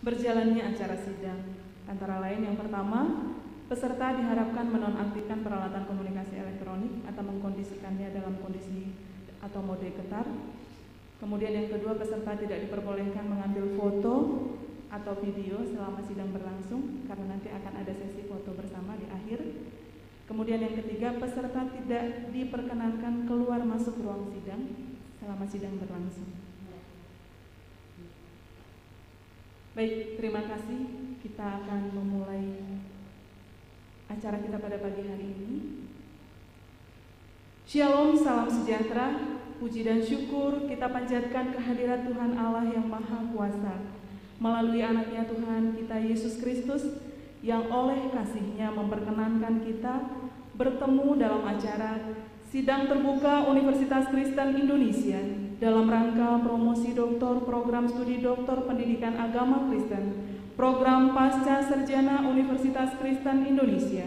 Berjalannya acara sidang antara lain yang pertama, peserta diharapkan menonaktifkan peralatan komunikasi elektronik atau mengkondisikannya dalam kondisi atau mode getar. Kemudian yang kedua, peserta tidak diperbolehkan mengambil foto atau video selama sidang berlangsung karena nanti akan ada sesi foto bersama di akhir. Kemudian yang ketiga, peserta tidak diperkenankan keluar masuk ruang sidang selama sidang berlangsung. Baik, terima kasih. Kita akan memulai acara kita pada pagi hari ini. Shalom, salam sejahtera. Puji dan syukur kita panjatkan kehadirat Tuhan Allah yang Maha Kuasa melalui anaknya Tuhan kita Yesus Kristus yang oleh kasih-Nya memperkenankan kita bertemu dalam acara Sidang Terbuka Universitas Kristen Indonesia dalam rangka promosi doktor program studi doktor pendidikan agama Kristen program Pasca Sarjana Universitas Kristen Indonesia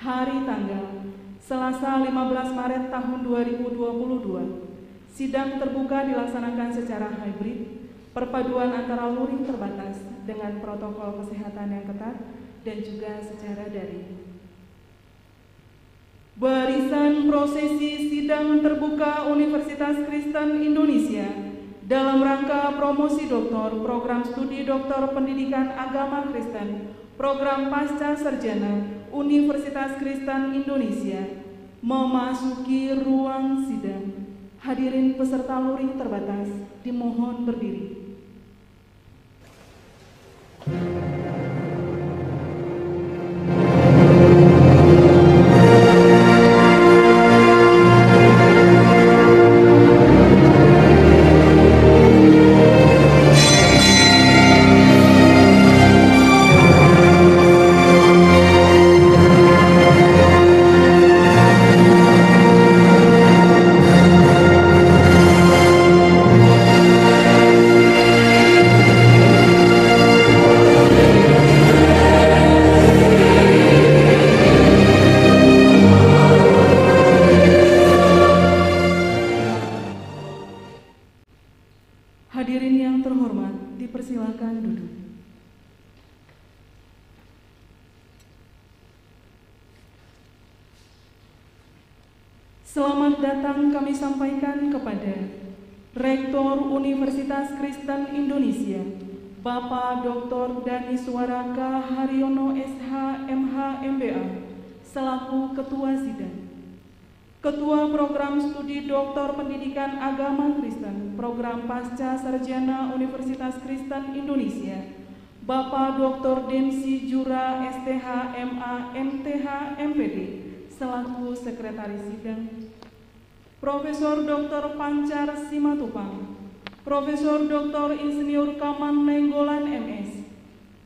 hari tanggal Selasa 15 Maret tahun 2022. Sidang terbuka dilaksanakan secara hybrid, perpaduan antara luring terbatas dengan protokol kesehatan yang ketat dan juga secara daring. Barisan prosesi sidang terbuka Universitas Kristen Indonesia dalam rangka promosi doktor program studi doktor pendidikan agama Kristen program Pasca Sarjana Universitas Kristen Indonesia memasuki ruang sidang. Hadirin peserta luring terbatas dimohon berdiri. Hadirin yang terhormat, dipersilakan duduk. Selamat datang kami sampaikan kepada Rektor Universitas Kristen Indonesia, Bapak Dr. Daniswara Haryono SH MH MBA, selaku Ketua Sidang. Ketua Program Studi Doktor Pendidikan Agama Kristen Program Pasca Sarjana Universitas Kristen Indonesia, Bapak Dr. Densi Jura STH MA MTH MPD selaku Sekretaris Sidang. Profesor Dr. Pancar Simatupang, Profesor Dr. Insinyur Kaman Nenggolan MS,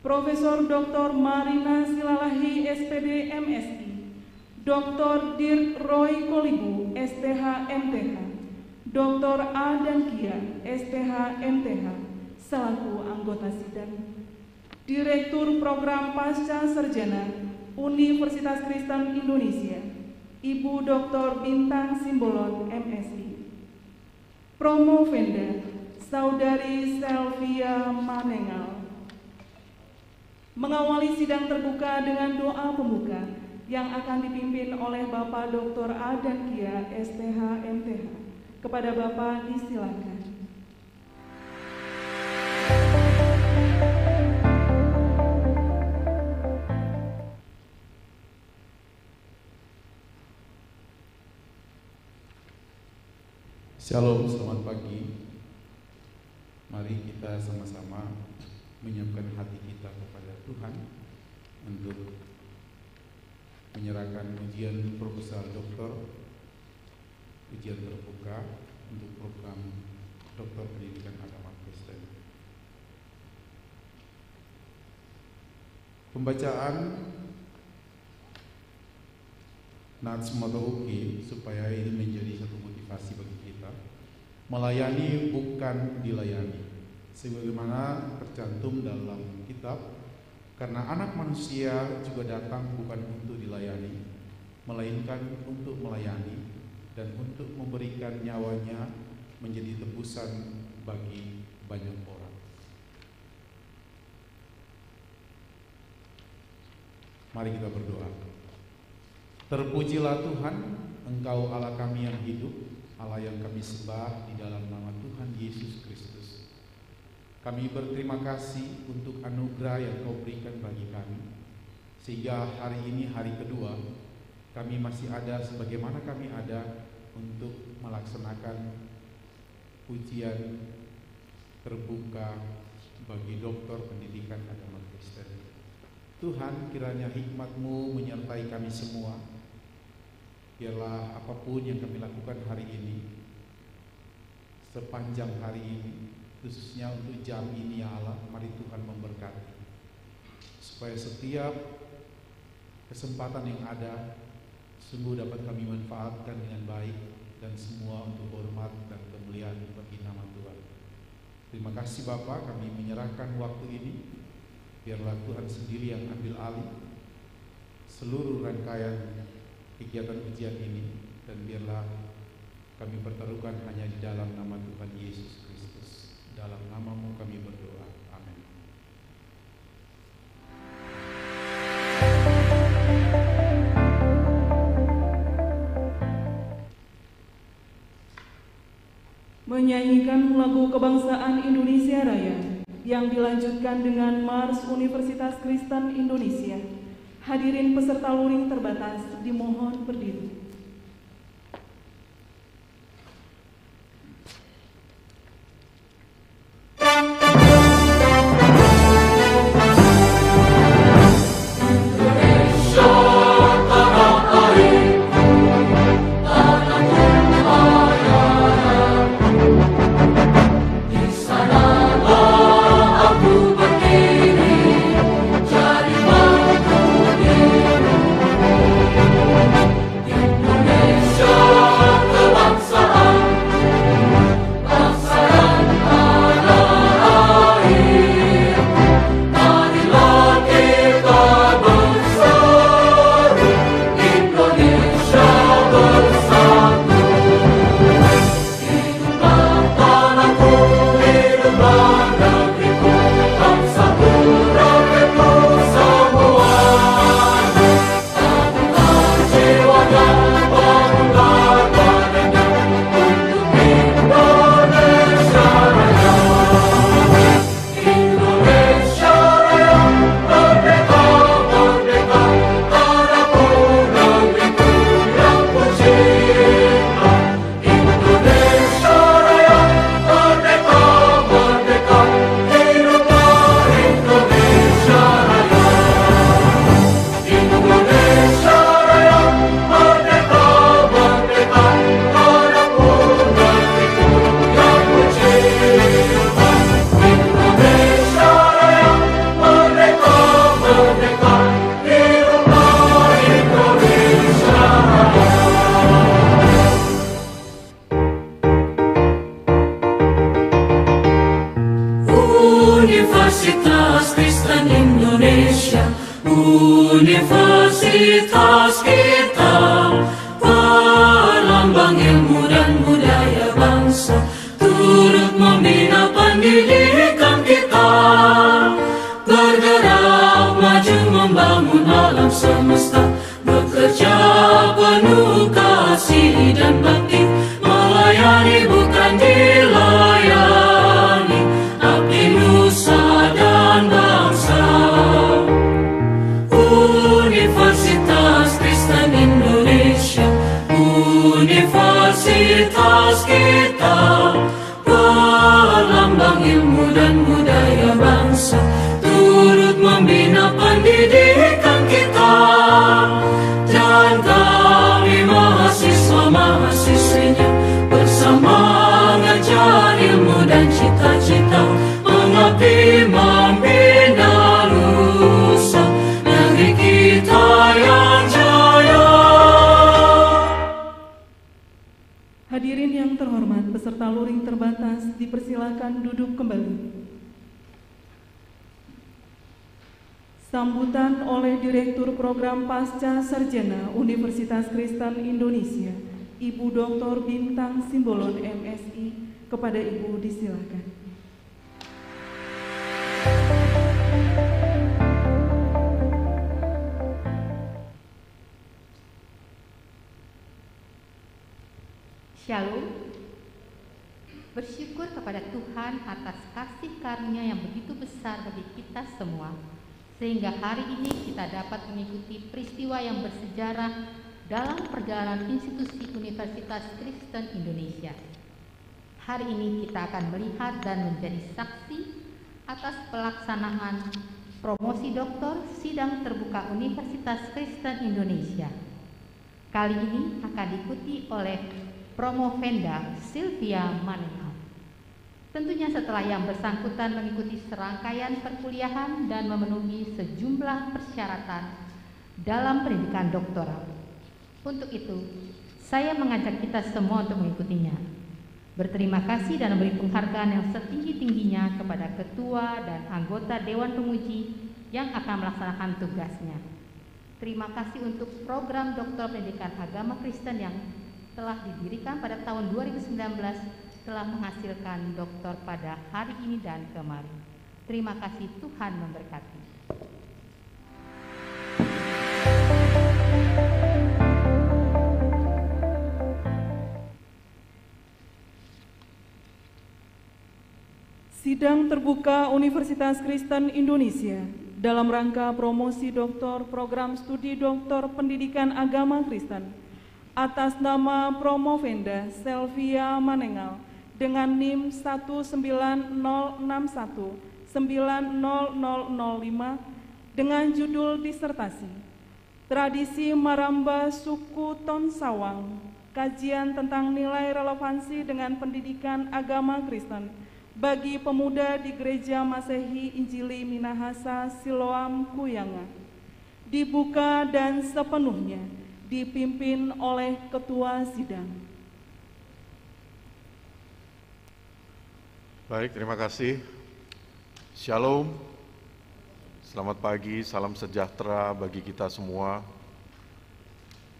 Profesor Dr. Marina Silalahi SPD MSI, Dr. Dirk Roy Kolibu, STH MTH, Dr. A. Dangkia, STH MTH, selaku anggota sidang. Direktur Program Pasca Sarjana Universitas Kristen Indonesia, Ibu Dr. Bintang Simbolon, MSI. Promovenda, Saudari Selvia Manengal. Mengawali sidang terbuka dengan doa pembuka yang akan dipimpin oleh Bapak Dr. A. Dangkia, STH MTH. Kepada Bapak disilakan. Shalom, selamat pagi. Mari kita sama-sama menyiapkan hati kita kepada Tuhan untuk menyerahkan ujian proposal doktor, ujian terbuka untuk program doktor pendidikan agama Kristen. Pembacaan Nats Motouki supaya ini menjadi satu motivasi bagi kita. Melayani bukan dilayani, sebagaimana tercantum dalam kitab. Karena anak manusia juga datang bukan untuk dilayani, melainkan untuk melayani dan untuk memberikan nyawanya menjadi tebusan bagi banyak orang. Mari kita berdoa. Terpujilah Tuhan, Engkau Allah kami yang hidup, Allah yang kami sembah di dalam nama Tuhan Yesus Kristus. Kami berterima kasih untuk anugerah yang Kau berikan bagi kami, sehingga hari ini hari kedua kami masih ada sebagaimana kami ada untuk melaksanakan ujian terbuka bagi doktor pendidikan agama Kristen. Tuhan, kiranya hikmat-Mu menyertai kami semua. Biarlah apapun yang kami lakukan hari ini, sepanjang hari ini, khususnya untuk jam ini ya Allah, mari Tuhan memberkati, supaya setiap kesempatan yang ada sungguh dapat kami manfaatkan dengan baik, dan semua untuk hormat dan kemuliaan bagi nama Tuhan. Terima kasih Bapa, kami menyerahkan waktu ini. Biarlah Tuhan sendiri yang ambil alih seluruh rangkaian kegiatan ujian ini, dan biarlah kami pertaruhkan hanya di dalam nama Tuhan Yesus Kristus. Dalam nama-Mu kami berdoa. Amin. Menyanyikan lagu kebangsaan Indonesia Raya yang dilanjutkan dengan Mars Universitas Kristen Indonesia. Hadirin peserta luring terbatas dimohon berdiri. Universitas Kristen Indonesia, universitas kita, pelambang ilmu dan budaya bangsa, turut membina pendidikan kita, bergerak maju membangun alam semesta, bekerja penuh kasih dan bakti, melayani bukan dilayani, abdi nusa dan bangsa. Universitas Kristen Indonesia, universitas kita, pelambang ilmu dan budaya bangsa, turut membina pendidikan kita, dan kami mahasiswa-mahasiswinya bersama mengejar ilmu dan cita-cita, mengabdi membina nusa negeri kita yang jaya. Hadirin yang terhormat, peserta luring terbatas dipersilakan duduk kembali. Sambutan oleh Direktur Program Pasca Sarjana Universitas Kristen Indonesia, Ibu Dr. Bintang Simbolon MSI. Kepada Ibu disilakan. Shalom. Bersyukur kepada Tuhan atas kasih karunia yang begitu besar bagi kita semua, sehingga hari ini kita dapat mengikuti peristiwa yang bersejarah dalam perjalanan institusi Universitas Kristen Indonesia. Hari ini kita akan melihat dan menjadi saksi atas pelaksanaan promosi doktor sidang terbuka Universitas Kristen Indonesia. Kali ini akan diikuti oleh Promovenda Sylvia Manenhal. Tentunya setelah yang bersangkutan mengikuti serangkaian perkuliahan dan memenuhi sejumlah persyaratan dalam pendidikan doktoral. Untuk itu, saya mengajak kita semua untuk mengikutinya. Berterima kasih dan memberi penghargaan yang setinggi-tingginya kepada ketua dan anggota Dewan Penguji yang akan melaksanakan tugasnya. Terima kasih untuk program Doktor Pendidikan Agama Kristen yang telah didirikan pada tahun 2019 telah menghasilkan doktor pada hari ini dan kemarin. Terima kasih, Tuhan memberkati. Sidang terbuka Universitas Kristen Indonesia dalam rangka promosi doktor program studi doktor pendidikan agama Kristen atas nama Promovenda Sylvia Manenhal dengan NIM 190619005 dengan judul disertasi Tradisi Maramba Suku Tonsawang, kajian tentang nilai relevansi dengan pendidikan agama Kristen bagi pemuda di Gereja Masehi Injili Minahasa Siloam Kuyanga, dibuka dan sepenuhnya dipimpin oleh Ketua Sidang. Baik, terima kasih. Shalom, selamat pagi, salam sejahtera bagi kita semua.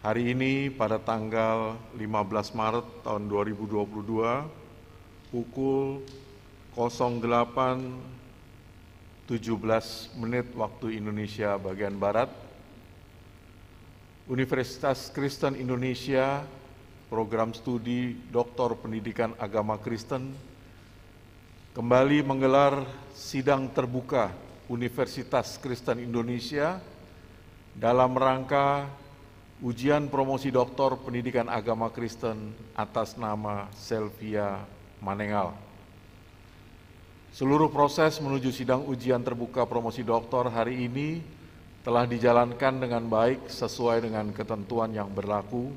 Hari ini pada tanggal 15 Maret tahun 2022, pukul 08.17 waktu Indonesia bagian Barat, Universitas Kristen Indonesia, program studi Doktor Pendidikan Agama Kristen, kembali menggelar sidang terbuka Universitas Kristen Indonesia dalam rangka ujian promosi doktor pendidikan agama Kristen atas nama Sylvia Manenhal. Seluruh proses menuju sidang ujian terbuka promosi doktor hari ini telah dijalankan dengan baik sesuai dengan ketentuan yang berlaku,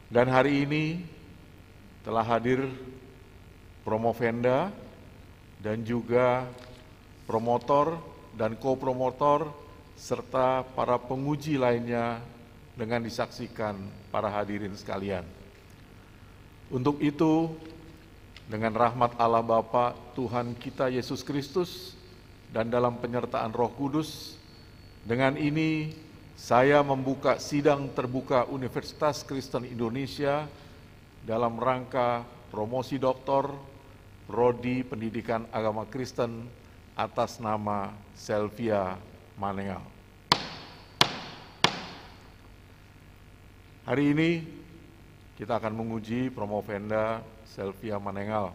dan hari ini telah hadir Promovenda dan juga promotor dan co-promotor serta para penguji lainnya dengan disaksikan para hadirin sekalian. Untuk itu, dengan rahmat Allah Bapa, Tuhan kita Yesus Kristus, dan dalam penyertaan Roh Kudus, dengan ini saya membuka sidang terbuka Universitas Kristen Indonesia dalam rangka promosi doktor Prodi Pendidikan Agama Kristen atas nama Sylvia Manenhal. Hari ini kita akan menguji Promovenda Sylvia Manenhal.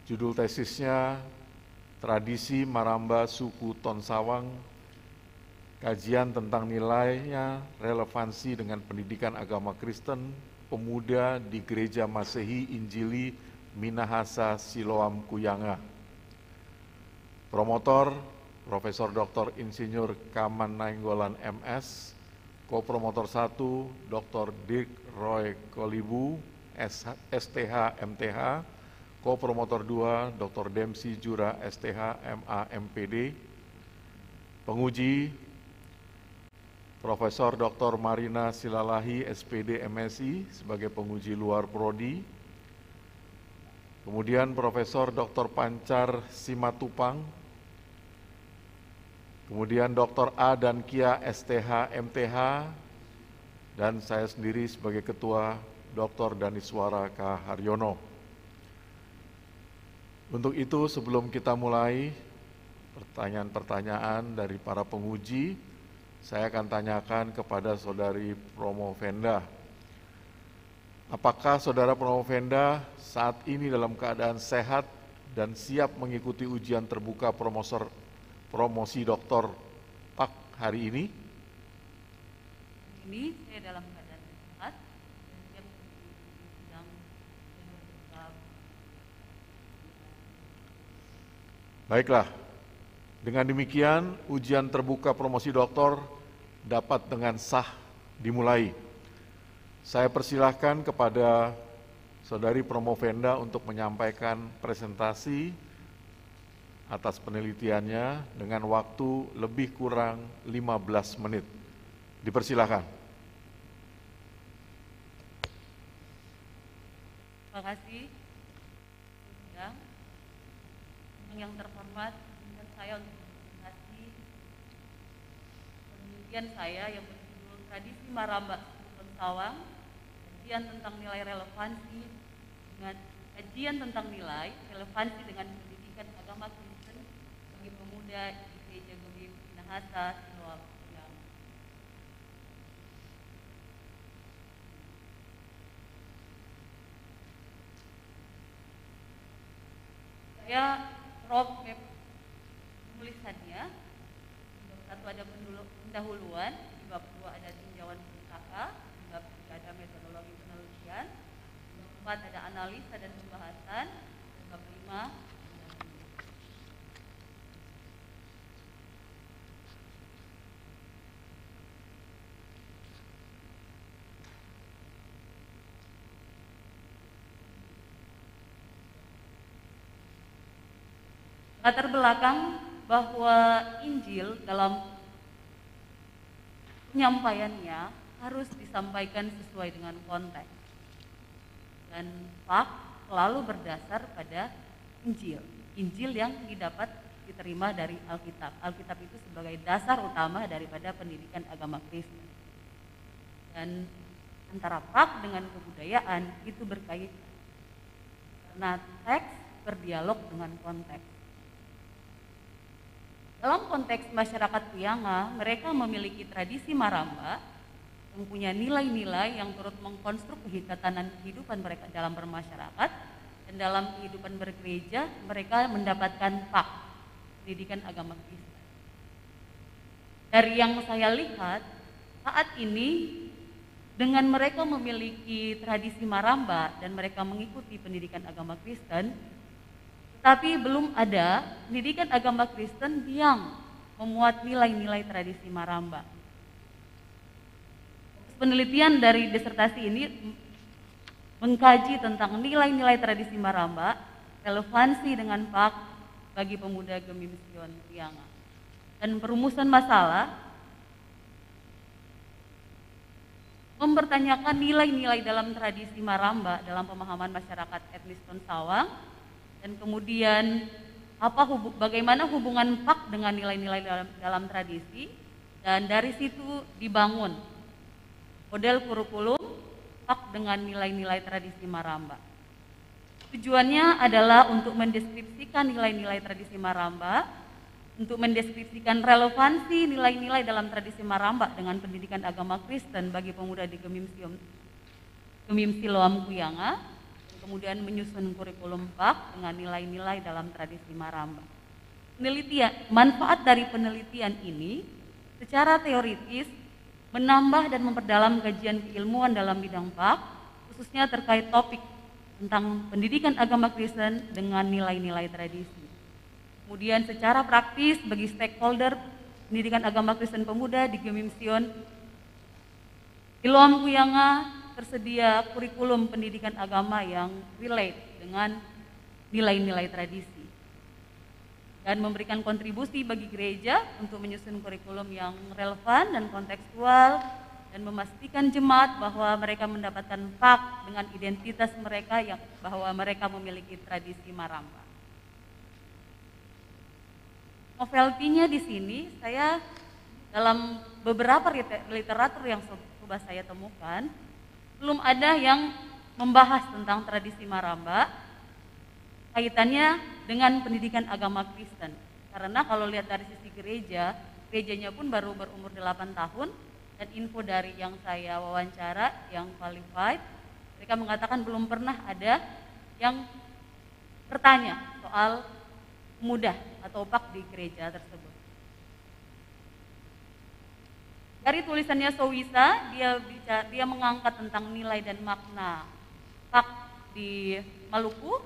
Judul tesisnya Tradisi Maramba Suku Tonsawang, kajian tentang nilainya relevansi dengan pendidikan agama Kristen pemuda di Gereja Masehi Injili Minahasa Siloam Kuyanga. Promotor Profesor Dr. Insinyur Kaman Nainggolan MS, Co-Promotor 1 Dr. Dirk Roy Kolibu STH MTH, Co-Promotor 2 Dr. Dempsey Jura STH MA MPD. Penguji Profesor Dr. Marina Silalahi SPD MSI sebagai penguji luar prodi. Kemudian Profesor Dr. Pancar Simatupang, kemudian Dr. A dan Kia STH MTH, dan saya sendiri sebagai Ketua Dr. Daniswara K. Haryono. Untuk itu, sebelum kita mulai pertanyaan-pertanyaan dari para penguji, saya akan tanyakan kepada Saudari Promovenda. Apakah saudara Promovenda saat ini dalam keadaan sehat dan siap mengikuti ujian terbuka promosi doktor PAK hari ini? Ini saya dalam keadaan sehat dan siap mengikuti sidang terbuka. Baiklah, dengan demikian ujian terbuka promosi doktor dapat dengan sah dimulai. Saya persilahkan kepada Saudari Promovenda untuk menyampaikan presentasi atas penelitiannya dengan waktu lebih kurang 15 menit. Dipersilahkan. Terima kasih. Yang terhormat, dan saya untuk presentasi penelitian saya yang berjudul Tradisi Maramba Kristen Sawang, kajian tentang nilai relevansi dengan pendidikan agama Kristen bagi pemuda di Gereja Gemim Minahasa, Siloam. Saya Rob penulisannya, di bab 1 ada pendahuluan, di bab 2 ada tinjauan pustaka, di bab 3 ada metodologi penelitian, di bab 4 ada analisa dan pembahasan, di bab 5 latar belakang bahwa Injil dalam penyampaiannya harus disampaikan sesuai dengan konteks. Dan PAK selalu berdasar pada Injil. Injil yang diterima dari Alkitab. Alkitab itu sebagai dasar utama daripada pendidikan agama Kristen. Dan antara PAK dengan kebudayaan itu berkaitan. Karena teks berdialog dengan konteks. Dalam konteks masyarakat Kuyanga, mereka memiliki tradisi maramba yang punya nilai-nilai yang turut mengkonstruk kehikatan kehidupan mereka dalam bermasyarakat, dan dalam kehidupan bergereja mereka mendapatkan PAK, pendidikan agama Kristen. Dari yang saya lihat, saat ini dengan mereka memiliki tradisi maramba dan mereka mengikuti pendidikan agama Kristen, tapi belum ada pendidikan agama Kristen yang memuat nilai-nilai tradisi maramba. Penelitian dari disertasi ini mengkaji tentang nilai-nilai tradisi maramba, relevansi dengan PAK bagi pemuda Gemim Sion Kuyanga. Dan perumusan masalah mempertanyakan nilai-nilai dalam tradisi maramba dalam pemahaman masyarakat etnis Tonsawang. Dan kemudian bagaimana hubungan PAK dengan nilai-nilai dalam tradisi, dan dari situ dibangun model kurikulum PAK dengan nilai-nilai tradisi maramba. Tujuannya adalah untuk mendeskripsikan nilai-nilai tradisi maramba, untuk mendeskripsikan relevansi nilai-nilai dalam tradisi maramba dengan pendidikan agama Kristen bagi pemuda di Gemim Siloam Kuyanga, kemudian menyusun kurikulum PAK dengan nilai-nilai dalam tradisi maramba. Manfaat dari penelitian ini secara teoritis menambah dan memperdalam kajian keilmuan dalam bidang PAK, khususnya terkait topik tentang pendidikan agama Kristen dengan nilai-nilai tradisi. Kemudian secara praktis bagi stakeholder pendidikan agama Kristen pemuda di Gemim Sion Siloam Kuyanga, tersedia kurikulum pendidikan agama yang relate dengan nilai-nilai tradisi dan memberikan kontribusi bagi gereja untuk menyusun kurikulum yang relevan dan kontekstual dan memastikan jemaat bahwa mereka mendapatkan PAK dengan identitas mereka bahwa mereka memiliki tradisi maramba. Novelty-nya di sini saya dalam beberapa literatur yang coba saya temukan belum ada yang membahas tentang tradisi maramba kaitannya dengan pendidikan agama Kristen. Karena kalau lihat dari sisi gerejanya pun baru berumur 8 tahun, dan info dari yang saya wawancara yang qualified, Mereka mengatakan belum pernah ada yang bertanya soal pemuda atau pak di gereja tersebut. Dari tulisannya Sowisa, dia mengangkat tentang nilai dan makna pak di Maluku,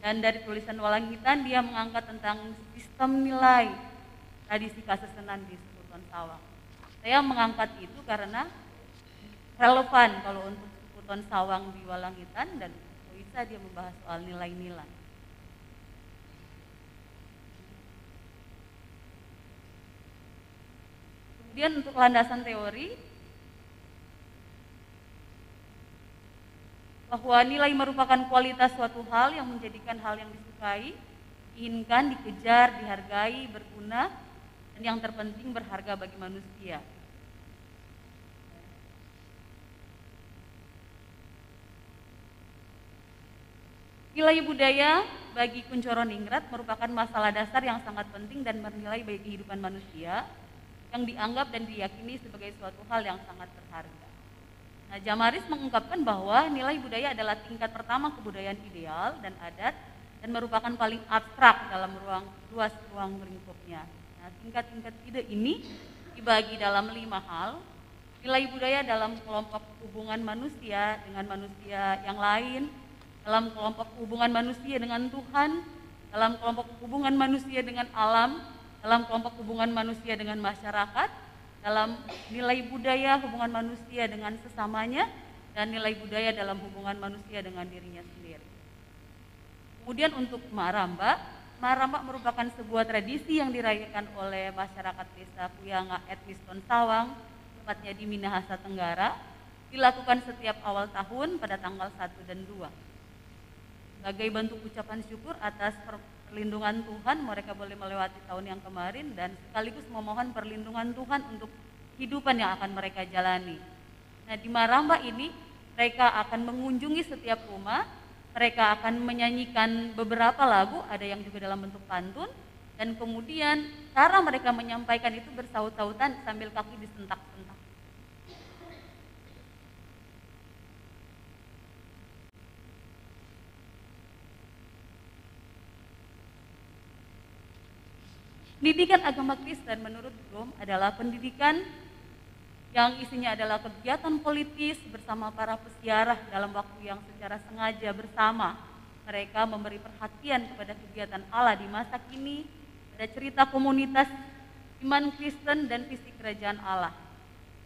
dan dari tulisan Walanghitan dia mengangkat tentang sistem nilai tradisi kasesenan di Sekuton Sawang. Saya mengangkat itu karena relevan kalau untuk Sekuton Sawang di Walanghitan, dan Sowisa dia membahas soal nilai-nilai. Kemudian untuk landasan teori, bahwa nilai merupakan kualitas suatu hal yang menjadikan hal yang disukai, diinginkan, dikejar, dihargai, berguna, dan yang terpenting berharga bagi manusia. Nilai budaya bagi Kuncoro Ningrat merupakan masalah dasar yang sangat penting dan bernilai bagi kehidupan manusia, yang dianggap dan diyakini sebagai suatu hal yang sangat berharga. Nah, Djamaris mengungkapkan bahwa nilai budaya adalah tingkat pertama kebudayaan ideal dan adat dan merupakan paling abstrak dalam luas ruang lingkupnya. Nah, tingkat-tingkat ide ini dibagi dalam 5 hal. Nilai budaya dalam kelompok hubungan manusia dengan manusia yang lain, dalam kelompok hubungan manusia dengan Tuhan, dalam kelompok hubungan manusia dengan alam, dalam kelompok hubungan manusia dengan masyarakat, dalam nilai budaya hubungan manusia dengan sesamanya, dan nilai budaya dalam hubungan manusia dengan dirinya sendiri. Kemudian untuk Maramba merupakan sebuah tradisi yang dirayakan oleh masyarakat desa Kuyanga etnis Tonsawang, tepatnya di Minahasa Tenggara, dilakukan setiap awal tahun pada tanggal 1 dan 2. Sebagai bentuk ucapan syukur atas perlindungan Tuhan, mereka boleh melewati tahun yang kemarin dan sekaligus memohon perlindungan Tuhan untuk kehidupan yang akan mereka jalani. Nah, di Maramba ini mereka akan mengunjungi setiap rumah, mereka akan menyanyikan beberapa lagu, ada yang juga dalam bentuk pantun, dan kemudian cara mereka menyampaikan itu bersaut-sautan sambil kaki disentak-sentak. Pendidikan agama Kristen menurut Bloom adalah pendidikan yang isinya adalah kegiatan politis bersama para peziarah dalam waktu yang secara sengaja bersama. Mereka memberi perhatian kepada kegiatan Allah di masa kini, ada cerita komunitas iman Kristen dan visi kerajaan Allah.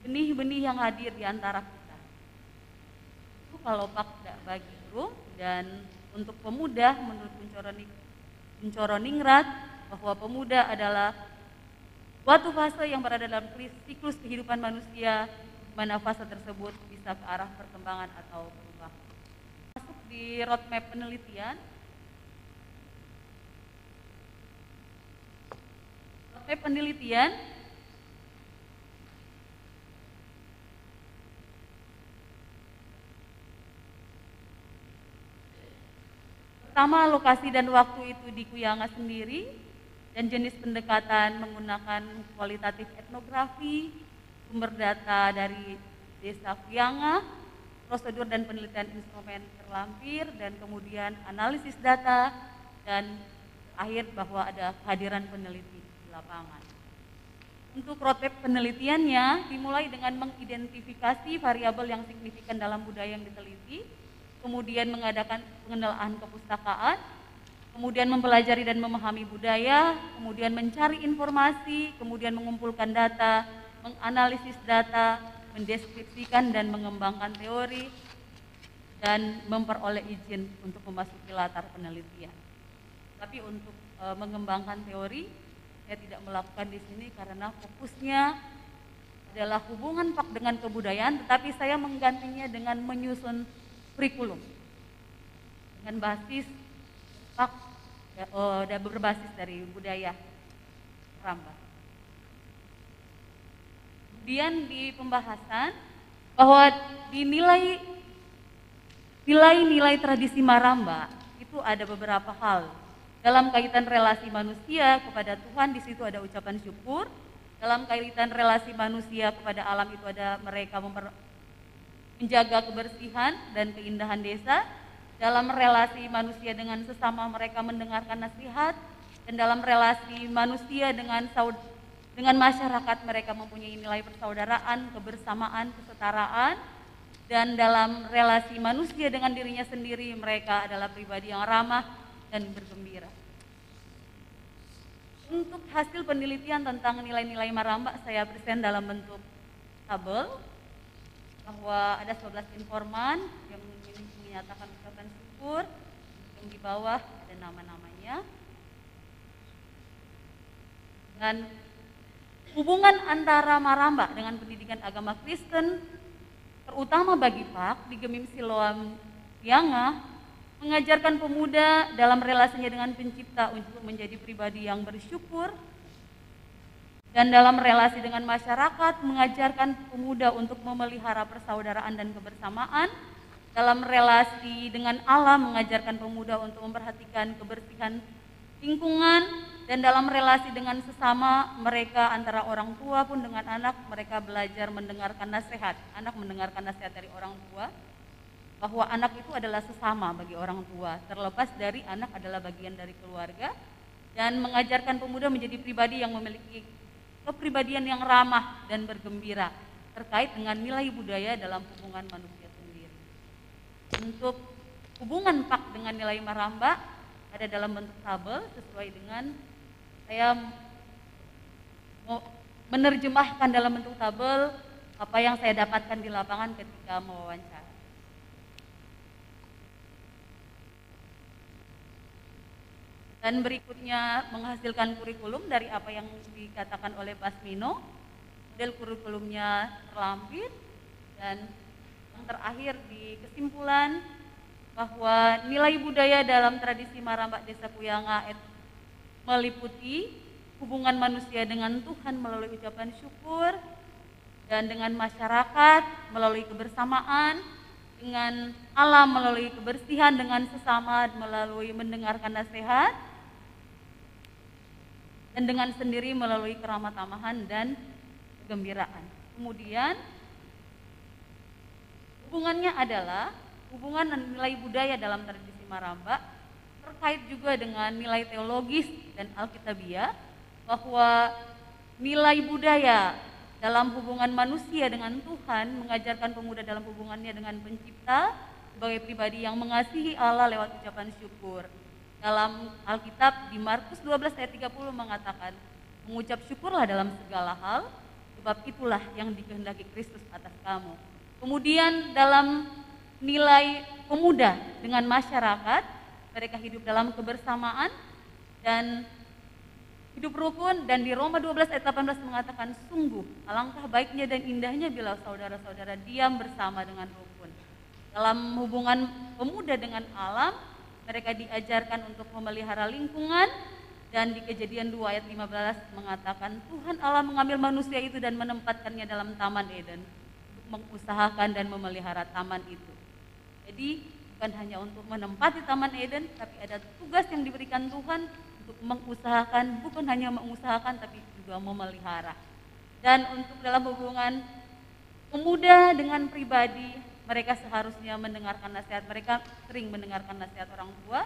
Benih-benih yang hadir di antara kita. Itu kalau Pakda bagi Bloom, dan untuk pemuda menurut Kuncoro Ningrat, bahwa pemuda adalah suatu fase yang berada dalam siklus kehidupan manusia, di mana fase tersebut bisa ke arah perkembangan atau perubahan. Masuk di roadmap penelitian. Roadmap penelitian pertama, lokasi dan waktu itu di Kuyanga sendiri, dan jenis pendekatan menggunakan kualitatif etnografi, sumber data dari desa Kuyanga, prosedur dan penelitian instrumen terlampir, dan kemudian analisis data, dan akhir bahwa ada kehadiran peneliti di lapangan. Untuk roadmap penelitiannya dimulai dengan mengidentifikasi variabel yang signifikan dalam budaya yang diteliti, kemudian mengadakan pengenalan kepustakaan, kemudian mempelajari dan memahami budaya, kemudian mencari informasi, kemudian mengumpulkan data, menganalisis data, mendeskripsikan dan mengembangkan teori, dan memperoleh izin untuk memasuki latar penelitian. Tapi untuk mengembangkan teori, saya tidak melakukan di sini karena fokusnya adalah hubungan Pak dengan kebudayaan, tetapi saya menggantinya dengan menyusun kurikulum dengan basis Pak berbasis dari budaya Maramba. Kemudian di pembahasan bahwa dinilai nilai tradisi Maramba itu ada beberapa hal. Dalam kaitan relasi manusia kepada Tuhan, di situ ada ucapan syukur. Dalam kaitan relasi manusia kepada alam itu ada mereka menjaga kebersihan dan keindahan desa, dalam relasi manusia dengan sesama mereka mendengarkan nasihat, dan dalam relasi manusia dengan masyarakat mereka mempunyai nilai persaudaraan, kebersamaan, kesetaraan, dan dalam relasi manusia dengan dirinya sendiri mereka adalah pribadi yang ramah dan bergembira. Untuk hasil penelitian tentang nilai-nilai Maramba saya present dalam bentuk tabel, bahwa ada 11 informan yang menyatakan ucapan syukur, yang di bawah ada nama-namanya. Dan hubungan antara Maramba dengan pendidikan agama Kristen, terutama bagi Pak di Gemim Siloam Pianga, mengajarkan pemuda dalam relasinya dengan Pencipta untuk menjadi pribadi yang bersyukur, dan dalam relasi dengan masyarakat mengajarkan pemuda untuk memelihara persaudaraan dan kebersamaan, dalam relasi dengan alam mengajarkan pemuda untuk memperhatikan kebersihan lingkungan, dan dalam relasi dengan sesama mereka antara orang tua pun dengan anak mereka belajar mendengarkan nasihat. Anak mendengarkan nasihat dari orang tua, bahwa anak itu adalah sesama bagi orang tua, terlepas dari anak adalah bagian dari keluarga, dan mengajarkan pemuda menjadi pribadi yang memiliki kepribadian yang ramah dan bergembira terkait dengan nilai budaya dalam hubungan manusia sendiri. Untuk hubungan Pak dengan nilai Maramba ada dalam bentuk tabel sesuai dengan saya menerjemahkan dalam bentuk tabel apa yang saya dapatkan di lapangan ketika mewawancara. Dan berikutnya menghasilkan kurikulum dari apa yang dikatakan oleh Basmino. Model kurikulumnya terlampir, dan yang terakhir di kesimpulan bahwa nilai budaya dalam tradisi Maramba Desa Kuyanga meliputi hubungan manusia dengan Tuhan melalui ucapan syukur, dan dengan masyarakat melalui kebersamaan, dengan alam melalui kebersihan, dengan sesama melalui mendengarkan nasihat, dan dengan sendiri melalui keramah tamahan dan kegembiraan. Kemudian hubungannya adalah hubungan nilai budaya dalam tradisi Maramba terkait juga dengan nilai teologis dan alkitabiah, bahwa nilai budaya dalam hubungan manusia dengan Tuhan mengajarkan pemuda dalam hubungannya dengan Pencipta sebagai pribadi yang mengasihi Allah lewat ucapan syukur. Dalam Alkitab di Markus 12 ayat 30 mengatakan, mengucap syukurlah dalam segala hal, sebab itulah yang dikehendaki Kristus atas kamu. Kemudian dalam nilai pemuda dengan masyarakat, mereka hidup dalam kebersamaan dan hidup rukun, dan di Roma 12 ayat 18 mengatakan, sungguh alangkah baiknya dan indahnya bila saudara-saudara diam bersama dengan rukun. Dalam hubungan pemuda dengan alam, mereka diajarkan untuk memelihara lingkungan, dan di Kejadian 2 ayat 15 mengatakan Tuhan Allah mengambil manusia itu dan menempatkannya dalam Taman Eden untuk mengusahakan dan memelihara taman itu. Jadi bukan hanya untuk menempati Taman Eden, tapi ada tugas yang diberikan Tuhan untuk mengusahakan, bukan hanya mengusahakan tapi juga memelihara. Dan untuk dalam hubungan pemuda dengan pribadi, mereka seharusnya mendengarkan nasihat, mereka sering mendengarkan nasihat orang tua.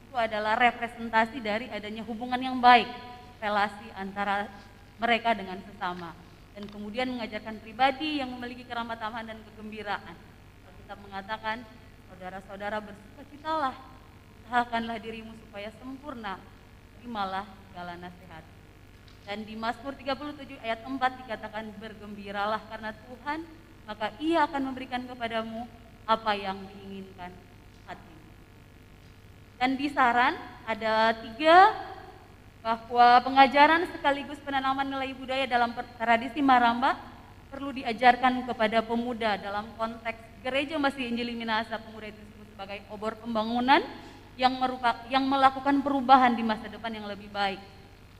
Itu adalah representasi dari adanya hubungan yang baik, relasi antara mereka dengan sesama. Dan kemudian mengajarkan pribadi yang memiliki keramah tamahan dan kegembiraan. Kita mengatakan, saudara-saudara bersukacitalah, usahakanlah dirimu supaya sempurna, terimalah segala nasihat. Dan di Mazmur 37 ayat 4 dikatakan, bergembiralah karena Tuhan, maka Ia akan memberikan kepadamu apa yang diinginkan hatimu. Dan di saran ada 3, bahwa pengajaran sekaligus penanaman nilai budaya dalam tradisi Maramba perlu diajarkan kepada pemuda dalam konteks gereja Masih Injili Minahasa. Pemuda itu disebut sebagai obor pembangunan yang melakukan perubahan di masa depan yang lebih baik.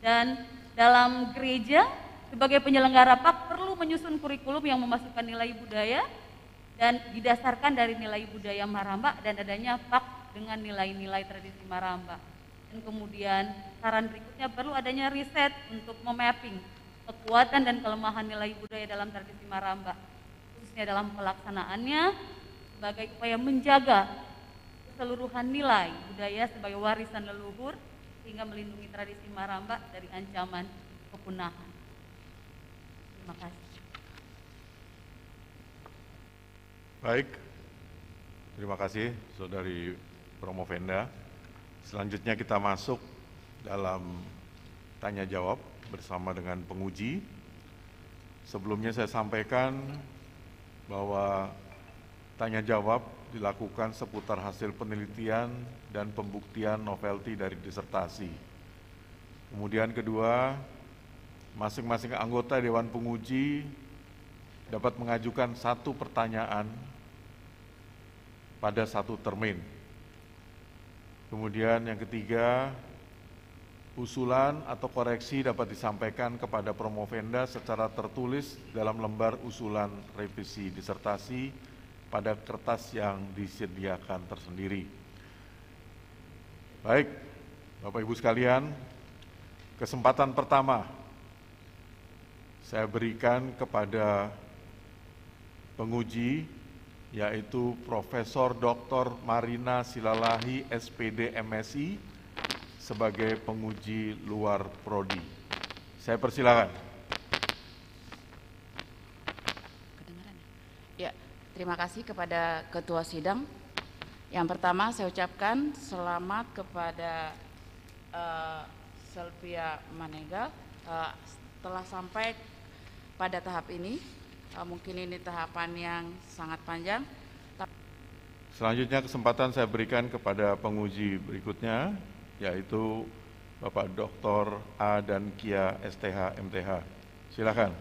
Dan dalam gereja sebagai penyelenggara PAK perlu menyusun kurikulum yang memasukkan nilai budaya dan didasarkan dari nilai budaya Maramba dan adanya PAK dengan nilai-nilai tradisi Maramba. Dan kemudian saran berikutnya perlu adanya riset untuk memapping kekuatan dan kelemahan nilai budaya dalam tradisi Maramba, khususnya dalam pelaksanaannya sebagai upaya menjaga keseluruhan nilai budaya sebagai warisan leluhur sehingga melindungi tradisi Maramba dari ancaman kepunahan. Terima kasih. Baik, terima kasih Saudari Promovenda. Selanjutnya kita masuk dalam tanya jawab bersama dengan penguji. Sebelumnya saya sampaikan bahwa tanya jawab dilakukan seputar hasil penelitian dan pembuktian novelty dari disertasi. Kemudian kedua, masing-masing anggota Dewan Penguji dapat mengajukan satu pertanyaan pada satu termin. Kemudian yang ketiga, usulan atau koreksi dapat disampaikan kepada Promovenda secara tertulis dalam lembar usulan revisi disertasi pada kertas yang disediakan tersendiri. Baik, Bapak Ibu sekalian, kesempatan pertama saya berikan kepada penguji, yaitu Profesor Dr. Marina Silalahi, SPD MSI, sebagai penguji luar prodi. Saya persilakan. Ya, terima kasih kepada Ketua Sidang. Yang pertama saya ucapkan selamat kepada Selvia Manegal telah sampai pada tahap ini. Mungkin ini tahapan yang sangat panjang. Selanjutnya kesempatan saya berikan kepada penguji berikutnya, yaitu Bapak Dr. A dan Kia STH MTH. Silakan.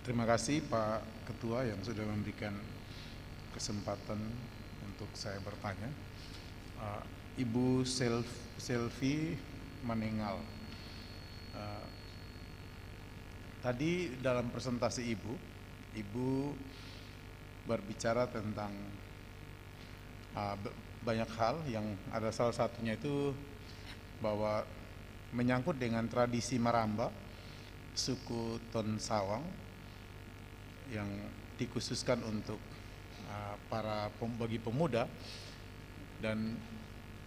Terima kasih Pak Ketua yang sudah memberikan kesempatan untuk saya bertanya. Ibu Selvi Manengal, tadi dalam presentasi Ibu berbicara tentang banyak hal yang ada, salah satunya itu bahwa menyangkut dengan tradisi Maramba suku Ton Sawang yang dikhususkan untuk bagi pemuda, dan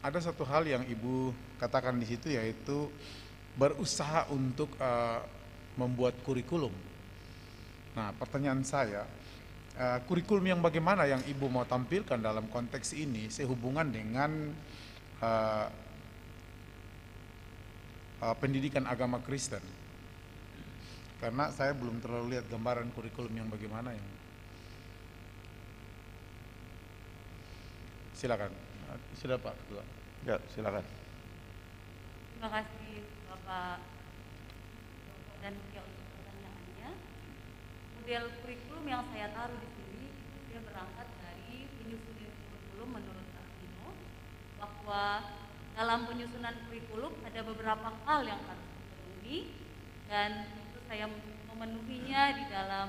ada satu hal yang Ibu katakan di situ, yaitu berusaha untuk membuat kurikulum. Nah, pertanyaan saya, kurikulum yang bagaimana yang Ibu mau tampilkan dalam konteks ini sehubungan dengan pendidikan agama Kristen? Karena saya belum terlalu lihat gambaran kurikulum yang bagaimana yang. Silakan. Sudah Pak Ketua. Ya, silakan. Terima kasih Bapak dan untuk pertanyaannya. Model kurikulum yang saya taruh di sini, dia berangkat dari penyusunan kurikulum menurut Artino, bahwa dalam penyusunan kurikulum ada beberapa hal yang harus dipenuhi, dan itu saya memenuhinya di dalam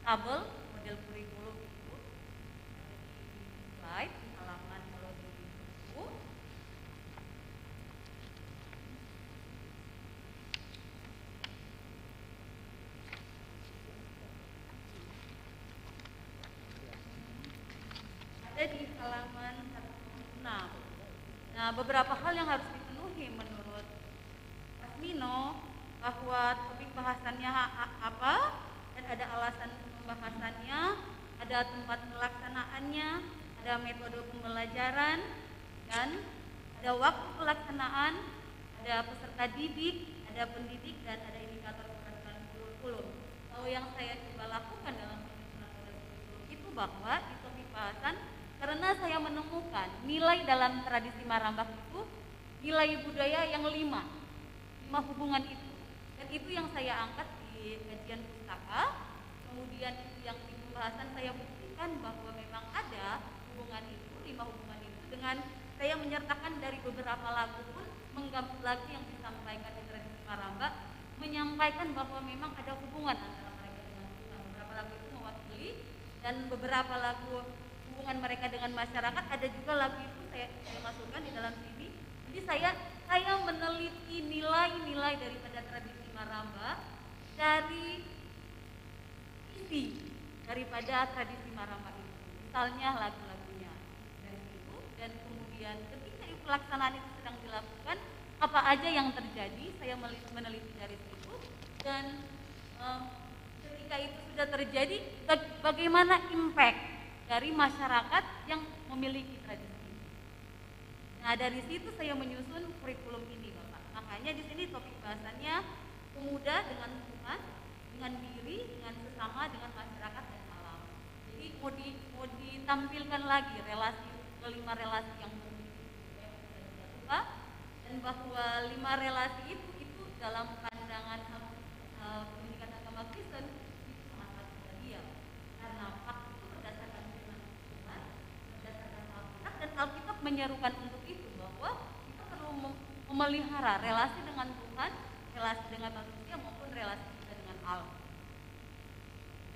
tabel model kurikulum itu. Slide di halaman kalau di buku. Ada di halaman 106. Nah, beberapa hal yang harus dipenuhi menurut Asmino, bahwa topik bahasannya apa, dan ada alasan pembahasannya, ada tempat pelaksanaannya, ada metode pembelajaran, dan ada waktu pelaksanaan, ada peserta didik, ada pendidik, dan ada indikator keberhasilan kurikulum. Kalau yang saya coba lakukan dalam penyusunan model kurikulum itu bahwa di topik bahasan, karena saya menemukan nilai dalam tradisi Marambak itu nilai budaya yang 5 hubungan itu, dan itu yang saya angkat di kajian pustaka. Kemudian itu yang di pembahasan saya buktikan bahwa memang ada hubungan itu, 5 hubungan itu, dengan saya menyertakan dari beberapa lagu pun, lagu yang disampaikan di tradisi Marambak menyampaikan bahwa memang ada hubungan antara mereka dengan Tuhan. Beberapa lagu itu mewakili, dan beberapa lagu hubungan mereka dengan masyarakat, ada juga lagu itu saya masukkan di dalam sini. Jadi saya meneliti nilai-nilai daripada tradisi Maramba dari isi daripada tradisi Maramba itu, misalnya lagu-lagunya dan kemudian ketika pelaksanaan itu sedang dilakukan, apa aja yang terjadi, saya meneliti dari situ, dan ketika itu sudah terjadi, bagaimana impact dari masyarakat yang memiliki tradisi. Nah, dari situ saya menyusun kurikulum ini, Bapak. Makanya di sini topik bahasannya pemuda dengan Tuhan, dengan diri, dengan sesama, dengan masyarakat dan alam. Jadi mau ditampilkan lagi kelima relasi yang berbeda, dan bahwa 5 relasi itu dalam pandangan pendidikan agama Kristen itu sangat bahagia, karena hak itu berdasarkan firman Tuhan, berdasarkan Alkitab, dan Alkitab menyerukan untuk itu, bahwa kita perlu memelihara relasi dengan Tuhan, relasi dengan manusia, maupun relasi kita dengan alam.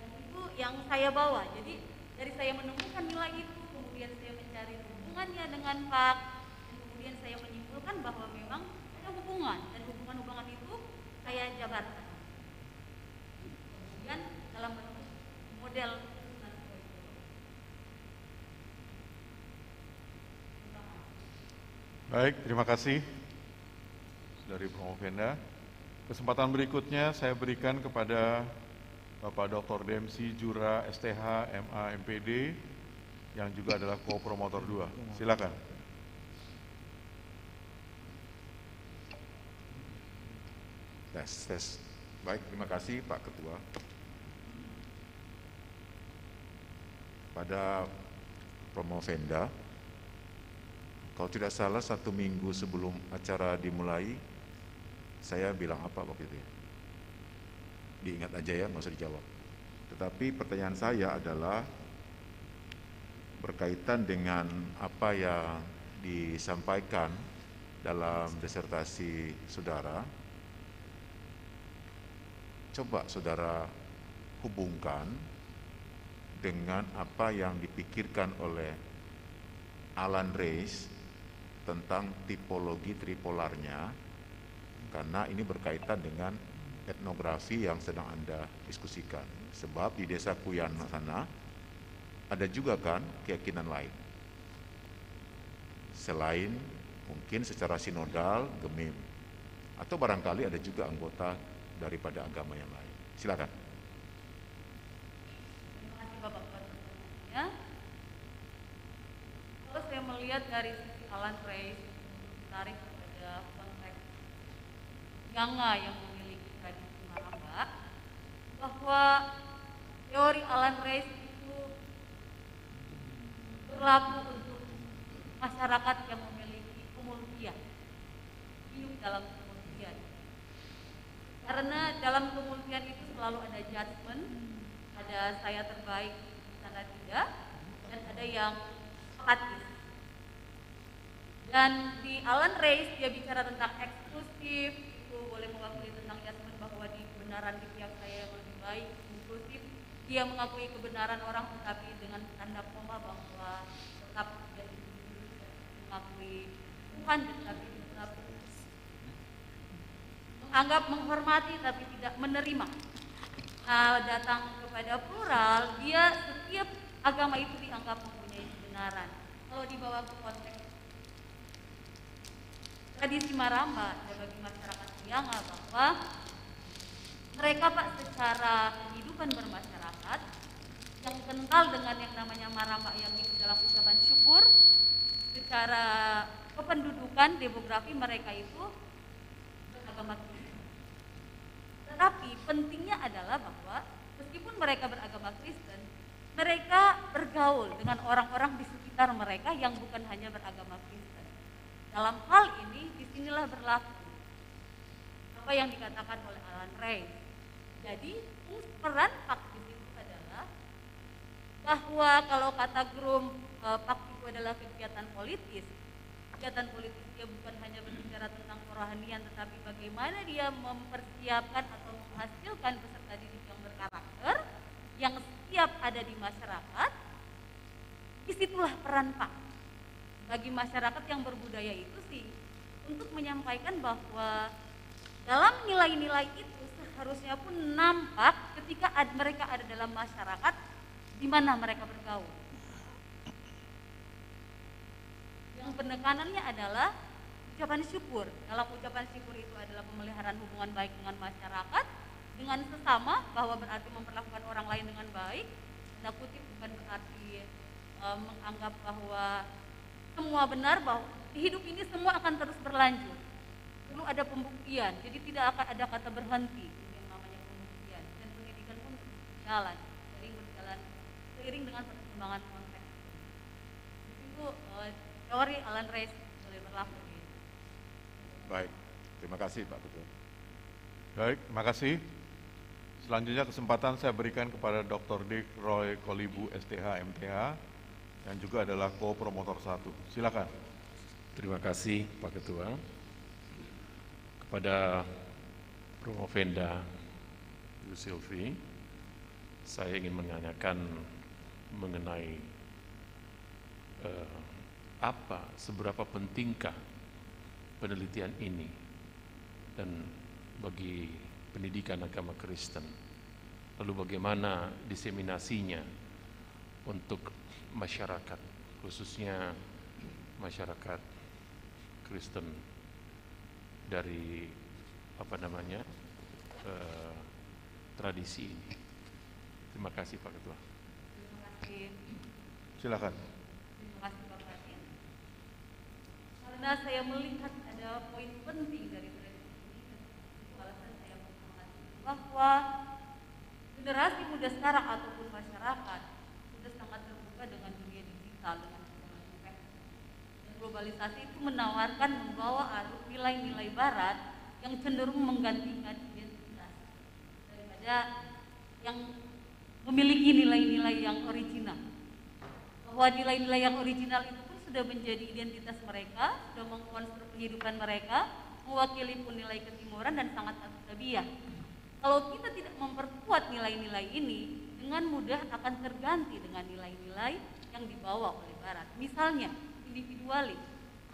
Dan itu yang saya bawa. Jadi dari saya menemukan nilai itu, kemudian saya mencari hubungannya dengan Pak, dan kemudian saya menyimpulkan bahwa memang ada hubungan, dan hubungan itu saya jabarkan. Kemudian dalam bentuk model. Baik, terima kasih dari Promo Venda. Kesempatan berikutnya saya berikan kepada Bapak Dr. Demsi Jura STH MA MPD yang juga adalah co-promotor 2. Silakan. Tes. Baik, terima kasih Pak Ketua. Pada Promo Venda, kalau tidak salah 1 minggu sebelum acara dimulai, saya bilang apa waktu itu ya? Diingat aja ya, nggak usah dijawab. Tetapi pertanyaan saya adalah berkaitan dengan apa yang disampaikan dalam disertasi saudara. Coba saudara hubungkan dengan apa yang dipikirkan oleh Alan Reis tentang tipologi tripolarnya, karena ini berkaitan dengan etnografi yang sedang Anda diskusikan. Sebab di desa Kuyan sana ada juga kan keyakinan lain. Selain mungkin secara sinodal, gemim, atau barangkali ada juga anggota daripada agama yang lain. Silakan. Terima kasih Bapak pertanyaannya. Kalau saya melihat dari sisi Alan Reis, menarik kepada konteks Nyanga yang memiliki tradisi Maramba, bahwa teori Alan Reis itu berlaku untuk masyarakat yang memiliki kemultian, hidup dalam kemultian. Karena dalam kemultian itu selalu ada judgment, ada saya terbaik, sana tidak, dan ada yang apatis. Dan di Alan Reis dia bicara tentang eksklusif, itu boleh mengakui tentang judgment bahwa di kebenaran di pihak saya yang lebih baik, inklusif. Dia mengakui kebenaran orang tetapi dengan tanda koma bahwa tetap jadi mengakui Tuhan tetapi tetap menganggap menghormati tapi tidak menerima. Nah, datang kepada plural, dia setiap agama itu dianggap mempunyai kebenaran. Kalau dibawa ke konteks tradisi Maramba dan bagi masyarakat Nyanga, bahwa mereka Pak secara kehidupan bermasyarakat yang kental dengan yang namanya Maramba yang itu dalam ucapan syukur, secara kependudukan demografi mereka itu beragama Kristen. Tetapi pentingnya adalah bahwa meskipun mereka beragama Kristen, mereka bergaul dengan orang-orang di sekitar mereka yang bukan hanya beragama Kristen. Dalam hal ini, disinilah berlaku apa yang dikatakan oleh Alan Reis. Jadi, peran Pak di situ adalah bahwa kalau kata Grum, Pak itu adalah kegiatan politis. Kegiatan politis dia bukan hanya berbicara tentang kerohanian, tetapi bagaimana dia mempersiapkan atau menghasilkan peserta didik yang berkarakter, yang siap ada di masyarakat. Disitulah peran Pak bagi masyarakat yang berbudaya itu sih, untuk menyampaikan bahwa dalam nilai-nilai itu harusnya pun nampak ketika mereka ada dalam masyarakat di mana mereka bergaul. Yang penekanannya adalah ucapan syukur. Dalam ucapan syukur itu adalah pemeliharaan hubungan baik dengan masyarakat, dengan sesama, bahwa berarti memperlakukan orang lain dengan baik. Tanda kutip bukan berarti menganggap bahwa semua benar, bahwa di hidup ini semua akan terus berlanjut. Perlu ada pembuktian, jadi tidak akan ada kata berhenti. Yang namanya pembuktian, dan pendidikan pun berjalan, seiring dengan perkembangan konteks. Itu teori Alan Reis boleh berlaku. Baik, terima kasih Pak Ketua. Baik, terima kasih. Selanjutnya kesempatan saya berikan kepada Dr. Dick Roy Kolibu, STH, MTH, yang juga adalah co-promotor 1. Silakan. Terima kasih Pak Ketua. Kepada Promovenda Bu Silvi, saya ingin menanyakan mengenai seberapa pentingkah penelitian ini dan bagi pendidikan agama Kristen, lalu bagaimana diseminasinya untuk masyarakat, khususnya masyarakat Kristen dari tradisi ini. Terima kasih Pak Ketua. Terima kasih. Silakan. Terima kasih Pak Radin. Karena saya melihat ada poin penting dari alasan saya mengatakan bahwa generasi muda sekarang ataupun masyarakat sudah sangat terbuka dengan dunia digital, dengan teks. Dan globalisasi itu menawarkan, membawa arus nilai-nilai barat yang cenderung menggantikan identitas daripada yang memiliki nilai-nilai yang original. Bahwa nilai-nilai yang original itu pun sudah menjadi identitas mereka, sudah mengkonstruk kehidupan mereka, mewakili pun nilai ketimuran dan sangat tabiah. Kalau kita tidak memperkuat nilai-nilai ini, dengan mudah akan terganti dengan nilai-nilai yang dibawa oleh Barat. Misalnya, individualis.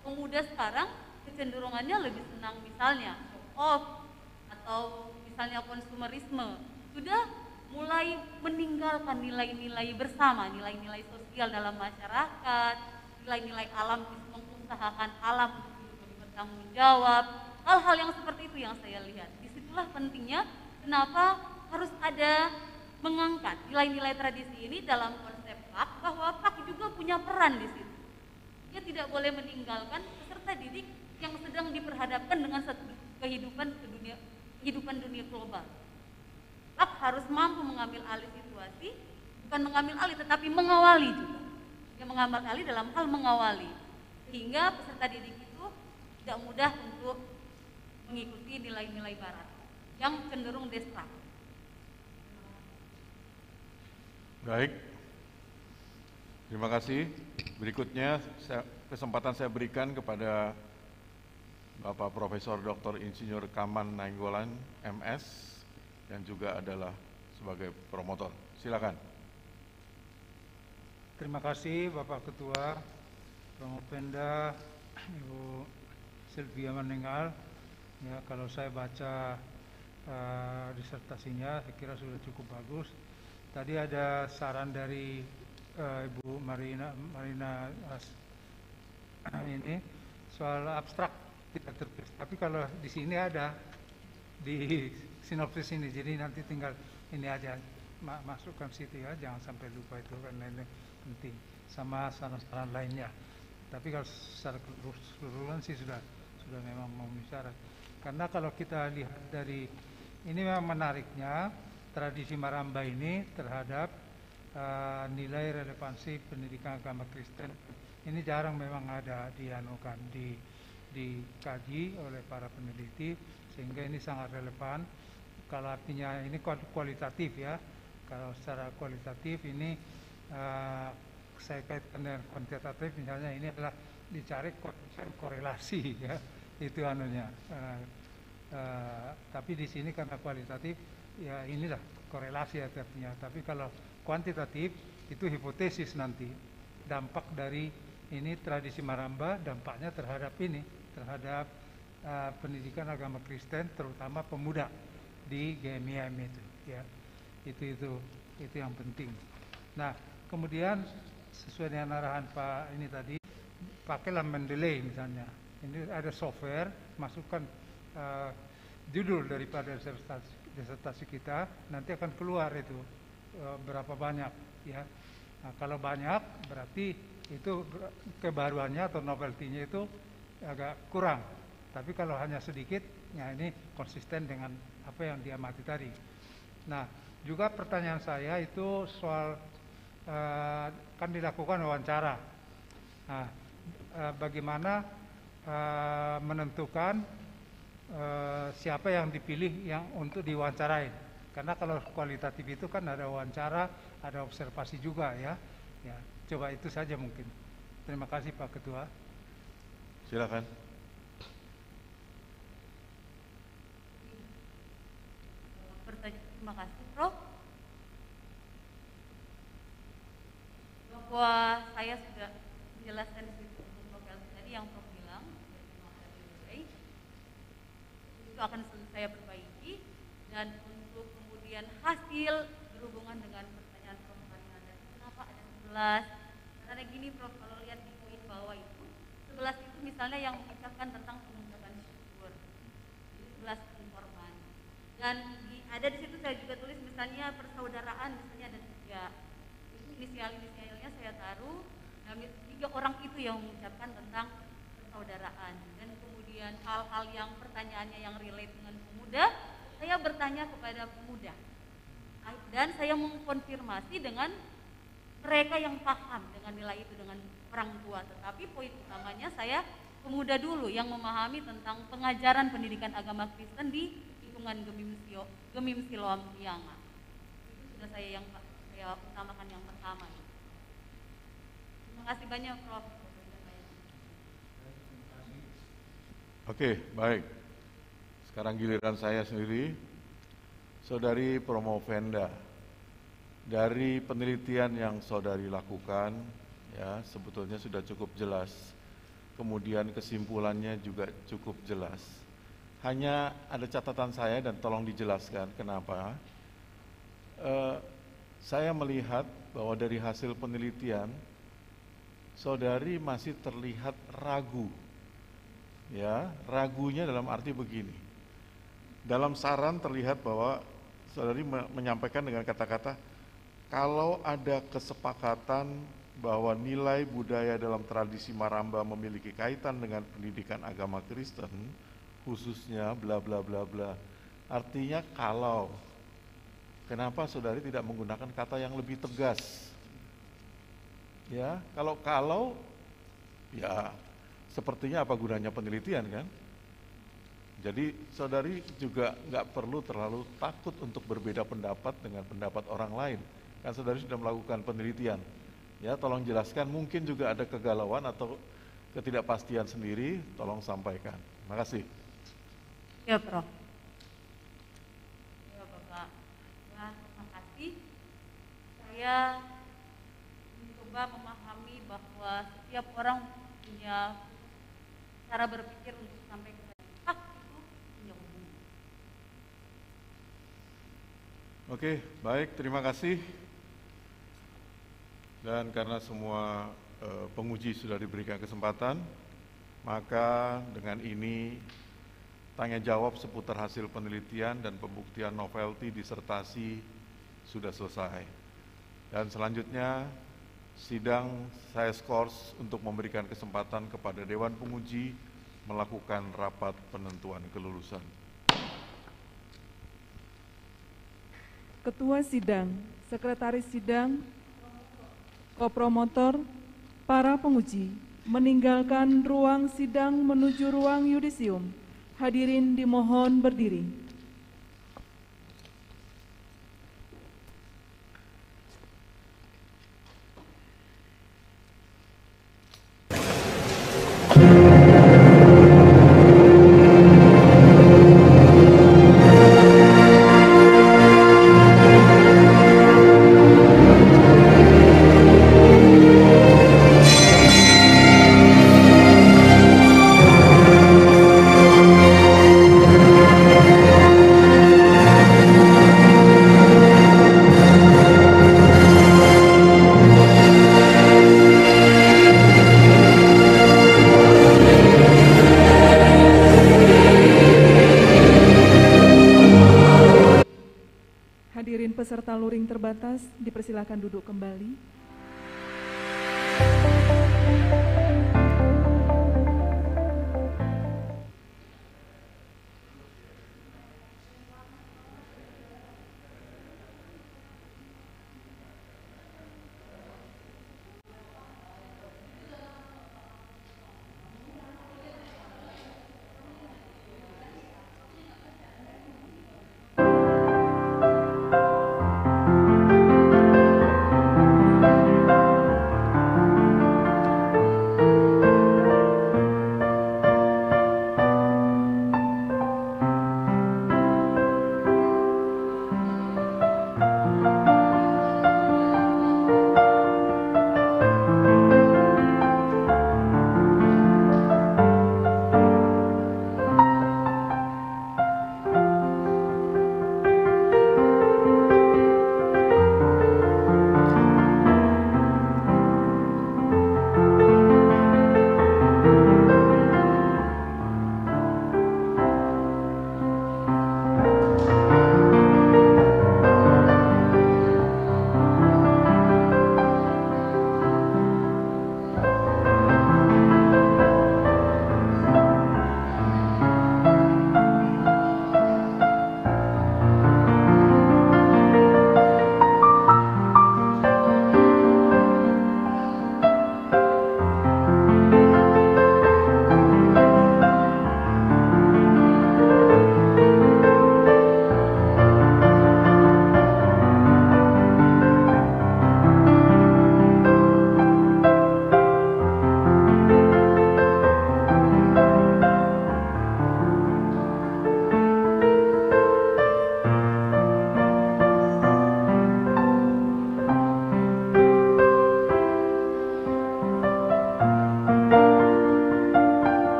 Pemuda sekarang kecenderungannya lebih senang misalnya show-off atau misalnya konsumerisme. Sudah mulai meninggalkan nilai-nilai bersama, nilai-nilai sosial dalam masyarakat, nilai-nilai alam, mengusahakan alam untuk bertanggung jawab. Hal-hal yang seperti itu yang saya lihat. Disitulah pentingnya kenapa harus ada mengangkat nilai-nilai tradisi ini dalam konsep PAK, bahwa PAK juga punya peran di situ. Dia tidak boleh meninggalkan peserta didik yang sedang diperhadapkan dengan satu kehidupan dunia global. PAK harus mampu mengambil alih situasi, bukan mengambil alih tetapi mengawali juga. Dia mengambil alih dalam hal mengawali, sehingga peserta didik itu tidak mudah untuk mengikuti nilai-nilai Barat yang cenderung destruktif. Baik, terima kasih. Berikutnya kesempatan saya berikan kepada Bapak Profesor Dr. Insinyur Kaman Nainggolan, MS, yang juga adalah sebagai promotor. Silakan. Terima kasih Bapak Ketua, Promovenda, Ibu Silvia Manenggal. Ya, kalau saya baca disertasinya, saya kira sudah cukup bagus. Tadi ada saran dari Ibu Marina ini soal abstrak tidak tertulis. Tapi kalau di sini ada di sinopsis ini, jadi nanti tinggal ini aja masukkan situ ya, jangan sampai lupa itu karena ini penting. Sama saran-saran lainnya. Tapi kalau secara keseluruhan sih sudah memang memenuhi syarat. Karena kalau kita lihat dari ini memang menariknya tradisi Maramba ini terhadap nilai relevansi pendidikan agama Kristen ini jarang memang ada dikaji oleh para peneliti, sehingga ini sangat relevan. Kalau artinya ini kualitatif ya, kalau secara kualitatif ini saya kaitkan dengan kuantitatif, misalnya ini adalah dicari korelasi ya, itu anunya. Tapi di sini karena kualitatif ya inilah korelasi artinya. Tapi kalau kuantitatif itu hipotesis nanti dampak dari ini tradisi Maramba, dampaknya terhadap ini, terhadap pendidikan agama Kristen terutama pemuda. di GMIM itu, ya. Itu yang penting. Nah, kemudian sesuai dengan arahan Pak ini tadi, pakailah Mendeley misalnya. Ini ada software, masukkan judul daripada disertasi kita, nanti akan keluar itu berapa banyak, ya. Nah, kalau banyak berarti itu kebaruannya atau novelty-nya itu agak kurang. Tapi kalau hanya sedikit, ya ini konsisten dengan apa yang diamati tadi. Nah, juga pertanyaan saya itu soal kan dilakukan wawancara. Nah, bagaimana menentukan siapa yang dipilih yang untuk diwawancarain? Karena kalau kualitatif itu kan ada wawancara, ada observasi juga, ya. Ya, coba itu saja mungkin. Terima kasih Pak Ketua. Silakan. Terima kasih, Prof. Bahwa saya sudah menjelaskan di situ untuk tadi yang Prof bilang, itu akan saya perbaiki, dan untuk kemudian hasil berhubungan dengan pertanyaan Prof tadi ada kenapa ada 11, karena gini Prof, kalau lihat di poin bawah itu 11 itu misalnya yang mengucapkan tentang pengucapan syukur, jadi 11 informan, dan ada di situ saya juga tulis misalnya persaudaraan, misalnya ada 3, itu inisialnya saya taruh, nah 3 orang itu yang mengucapkan tentang persaudaraan, dan kemudian hal-hal yang pertanyaannya yang relate dengan pemuda, saya bertanya kepada pemuda, dan saya mengkonfirmasi dengan mereka yang paham dengan nilai itu dengan orang tua, tetapi poin utamanya saya pemuda dulu yang memahami tentang pengajaran pendidikan agama Kristen di lingkungan Gemim Siloam Pianga. Itu sudah saya utamakan yang pertama. Terima kasih banyak Prof. Oke, baik. Sekarang giliran saya sendiri. Saudari Promovenda, dari penelitian yang saudari lakukan, ya sebetulnya sudah cukup jelas. Kemudian kesimpulannya juga cukup jelas. Hanya ada catatan saya dan tolong dijelaskan kenapa. Saya melihat bahwa dari hasil penelitian, saudari masih terlihat ragu. Ya, ragunya dalam arti begini. Dalam saran terlihat bahwa saudari menyampaikan dengan kata-kata, kalau ada kesepakatan bahwa nilai budaya dalam tradisi Maramba memiliki kaitan dengan pendidikan agama Kristen, khususnya bla bla bla bla. Artinya kalau, kenapa saudari tidak menggunakan kata yang lebih tegas? Ya, kalau ya sepertinya apa gunanya penelitian kan? Jadi saudari juga nggak perlu terlalu takut untuk berbeda pendapat dengan pendapat orang lain. Kan saudari sudah melakukan penelitian. Ya, tolong jelaskan, mungkin juga ada kegalauan atau ketidakpastian sendiri, tolong sampaikan. Terima kasih. Ya, Prof. Ya, Bapak. Ya, terima kasih. Saya mencoba memahami bahwa setiap orang punya cara berpikir untuk sampai ke itu punya hubungan. Oke, baik, terima kasih. Dan karena semua penguji sudah diberikan kesempatan, maka dengan ini tanya jawab seputar hasil penelitian dan pembuktian novelty disertasi sudah selesai. Dan selanjutnya sidang saya skors untuk memberikan kesempatan kepada Dewan Penguji melakukan rapat penentuan kelulusan. Ketua Sidang, Sekretaris Sidang, Kopromotor, para penguji meninggalkan ruang sidang menuju ruang yudisium. Hadirin dimohon berdiri. peserta luring terbatas dipersilakan duduk kembali.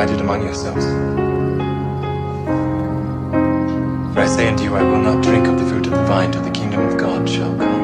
divided among yourselves. For I say unto you, I will not drink of the fruit of the vine till the kingdom of God shall come.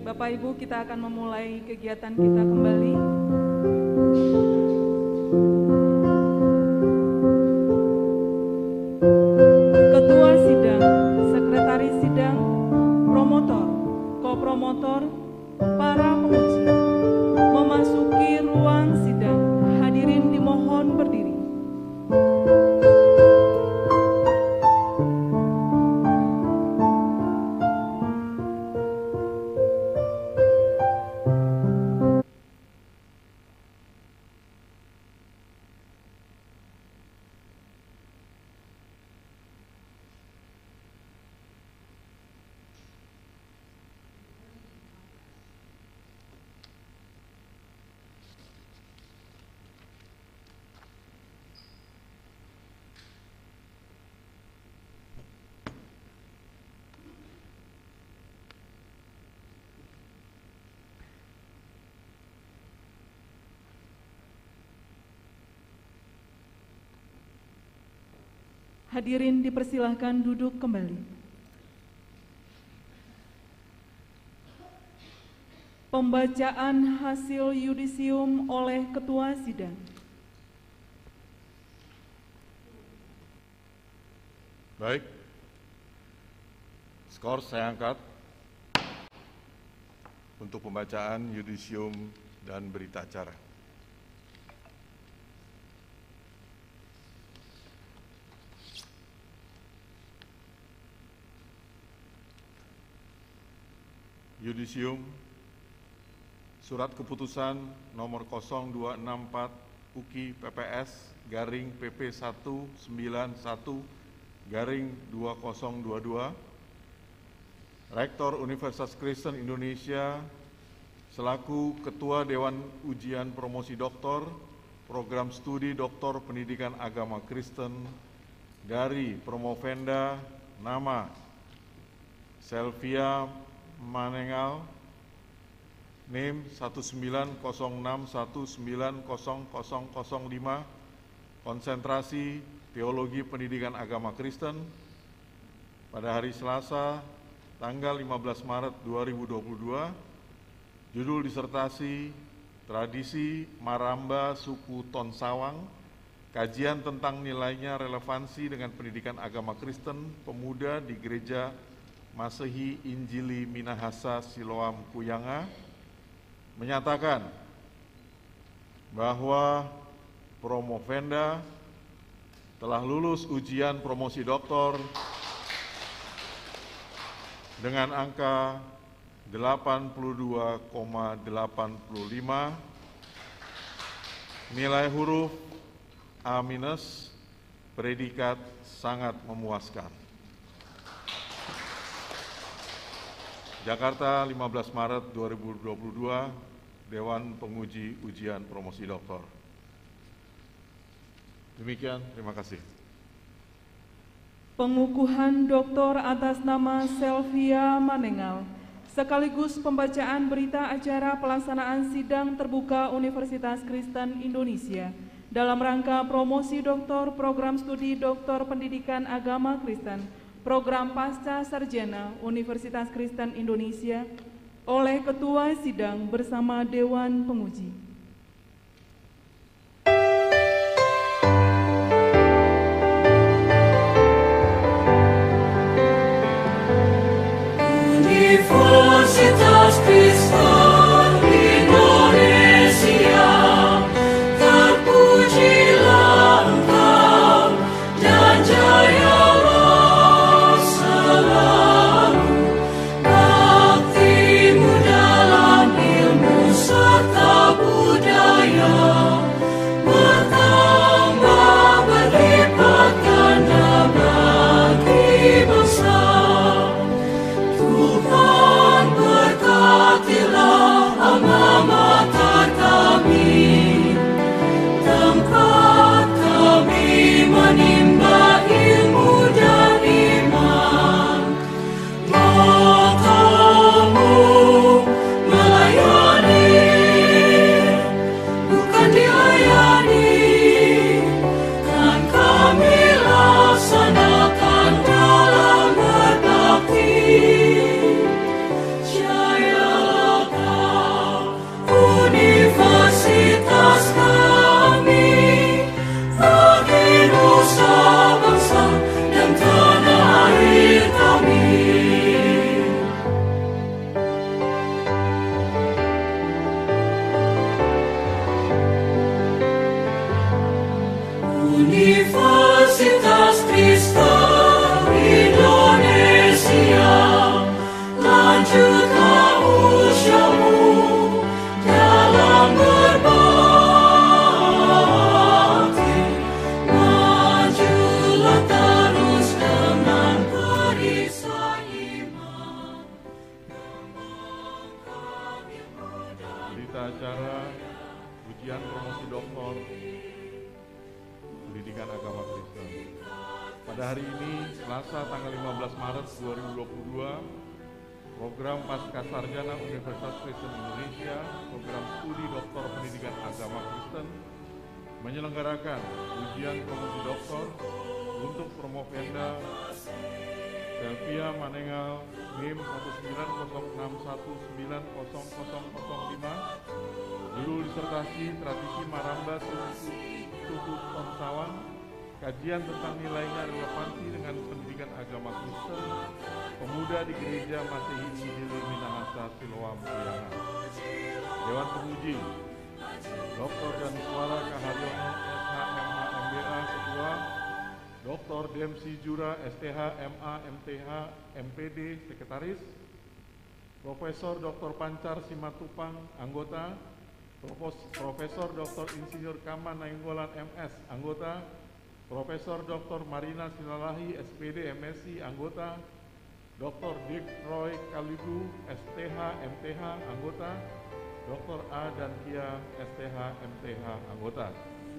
Bapak Ibu, kita akan memulai kegiatan kita kembali. Ketua sidang, sekretaris sidang, promotor, kopromotor, para penguji memasuki ruang sidang. Hadirin dimohon berdiri. Hadirin dipersilahkan duduk kembali. Pembacaan hasil yudisium oleh Ketua Sidang. Baik, skor saya angkat untuk pembacaan yudisium dan berita acara. Yudisium, surat keputusan nomor 0264 UKI PPS garing PP 191 garing 2022, Rektor Universitas Kristen Indonesia selaku Ketua Dewan Ujian Promosi Doktor, Program Studi Doktor Pendidikan Agama Kristen dari Promovenda, nama Selvia Manengal, NIM 1906190005, konsentrasi Teologi Pendidikan Agama Kristen pada hari Selasa tanggal 15 Maret 2022. Judul disertasi Tradisi Maramba Suku Tonsawang, kajian tentang nilainya relevansi dengan pendidikan agama Kristen pemuda di Gereja Masehi Injili Minahasa Siloam Kuyanga, menyatakan bahwa Promovenda telah lulus ujian promosi doktor dengan angka 82,85, nilai huruf A-, predikat sangat memuaskan. Jakarta, 15 Maret 2022, Dewan Penguji Ujian Promosi Doktor. Demikian, terima kasih. Pengukuhan doktor atas nama Selvia Manengal, sekaligus pembacaan berita acara pelaksanaan sidang terbuka Universitas Kristen Indonesia dalam rangka promosi doktor program studi doktor pendidikan agama Kristen, program pasca sarjana Universitas Kristen Indonesia oleh Ketua Sidang bersama Dewan Penguji. Universitas Kristen Indonesia, terpujilah Engkau dan jayalah selalu. Bakti-Mu dalam ilmu serta budaya bertambah berlipat ganda bagi bangsa. Tuhan berkatilah alma mater kami, tempat kami menimba ilmu dan iman. Matamu melayani, bukan dilayani, kan kami laksanakan dalam berbakti. Universitas kami bagi nusa bangsa dan tanah air kami. Universitas Kristen Indonesia, lanjutlah usiamu dalam berbakti, majulah terus dengan perisai iman, kembangkan ilmu dan Berita acara ujian promosi doktor pendidikan agama Kristen. Pada hari ini, Selasa tanggal 15 Maret 2022, Program Pasca Sarjana Universitas Kristen Indonesia, program studi doktor pendidikan agama Kristen, menyelenggarakan ujian promosi doktor untuk Promovenda Selvia Manengal NIM 19061900005, judul disertasi Tradisi Maramba Suku Tonsawang, kajian tentang nilainya relevansi dengan pendidikan agama Kristen pemuda di Gereja Masehi Injili Minahasa Siloam Kuyanga. Dewan Penguji Dr. Daniswara Kaharyono SH.MA MBA Ketua, Dr. Demsi Jura STH MA MTH MPD Sekretaris, Profesor Dr. Pancar Simatupang Anggota, Profesor Dr. Insinyur Kama Nainggolan MS Anggota, Profesor Dr. Marina Silalahi SPD MSc Anggota, Dr. Dick Roy Kalidu STH MTH Anggota, Dr. A dan Kia STH MTH Anggota.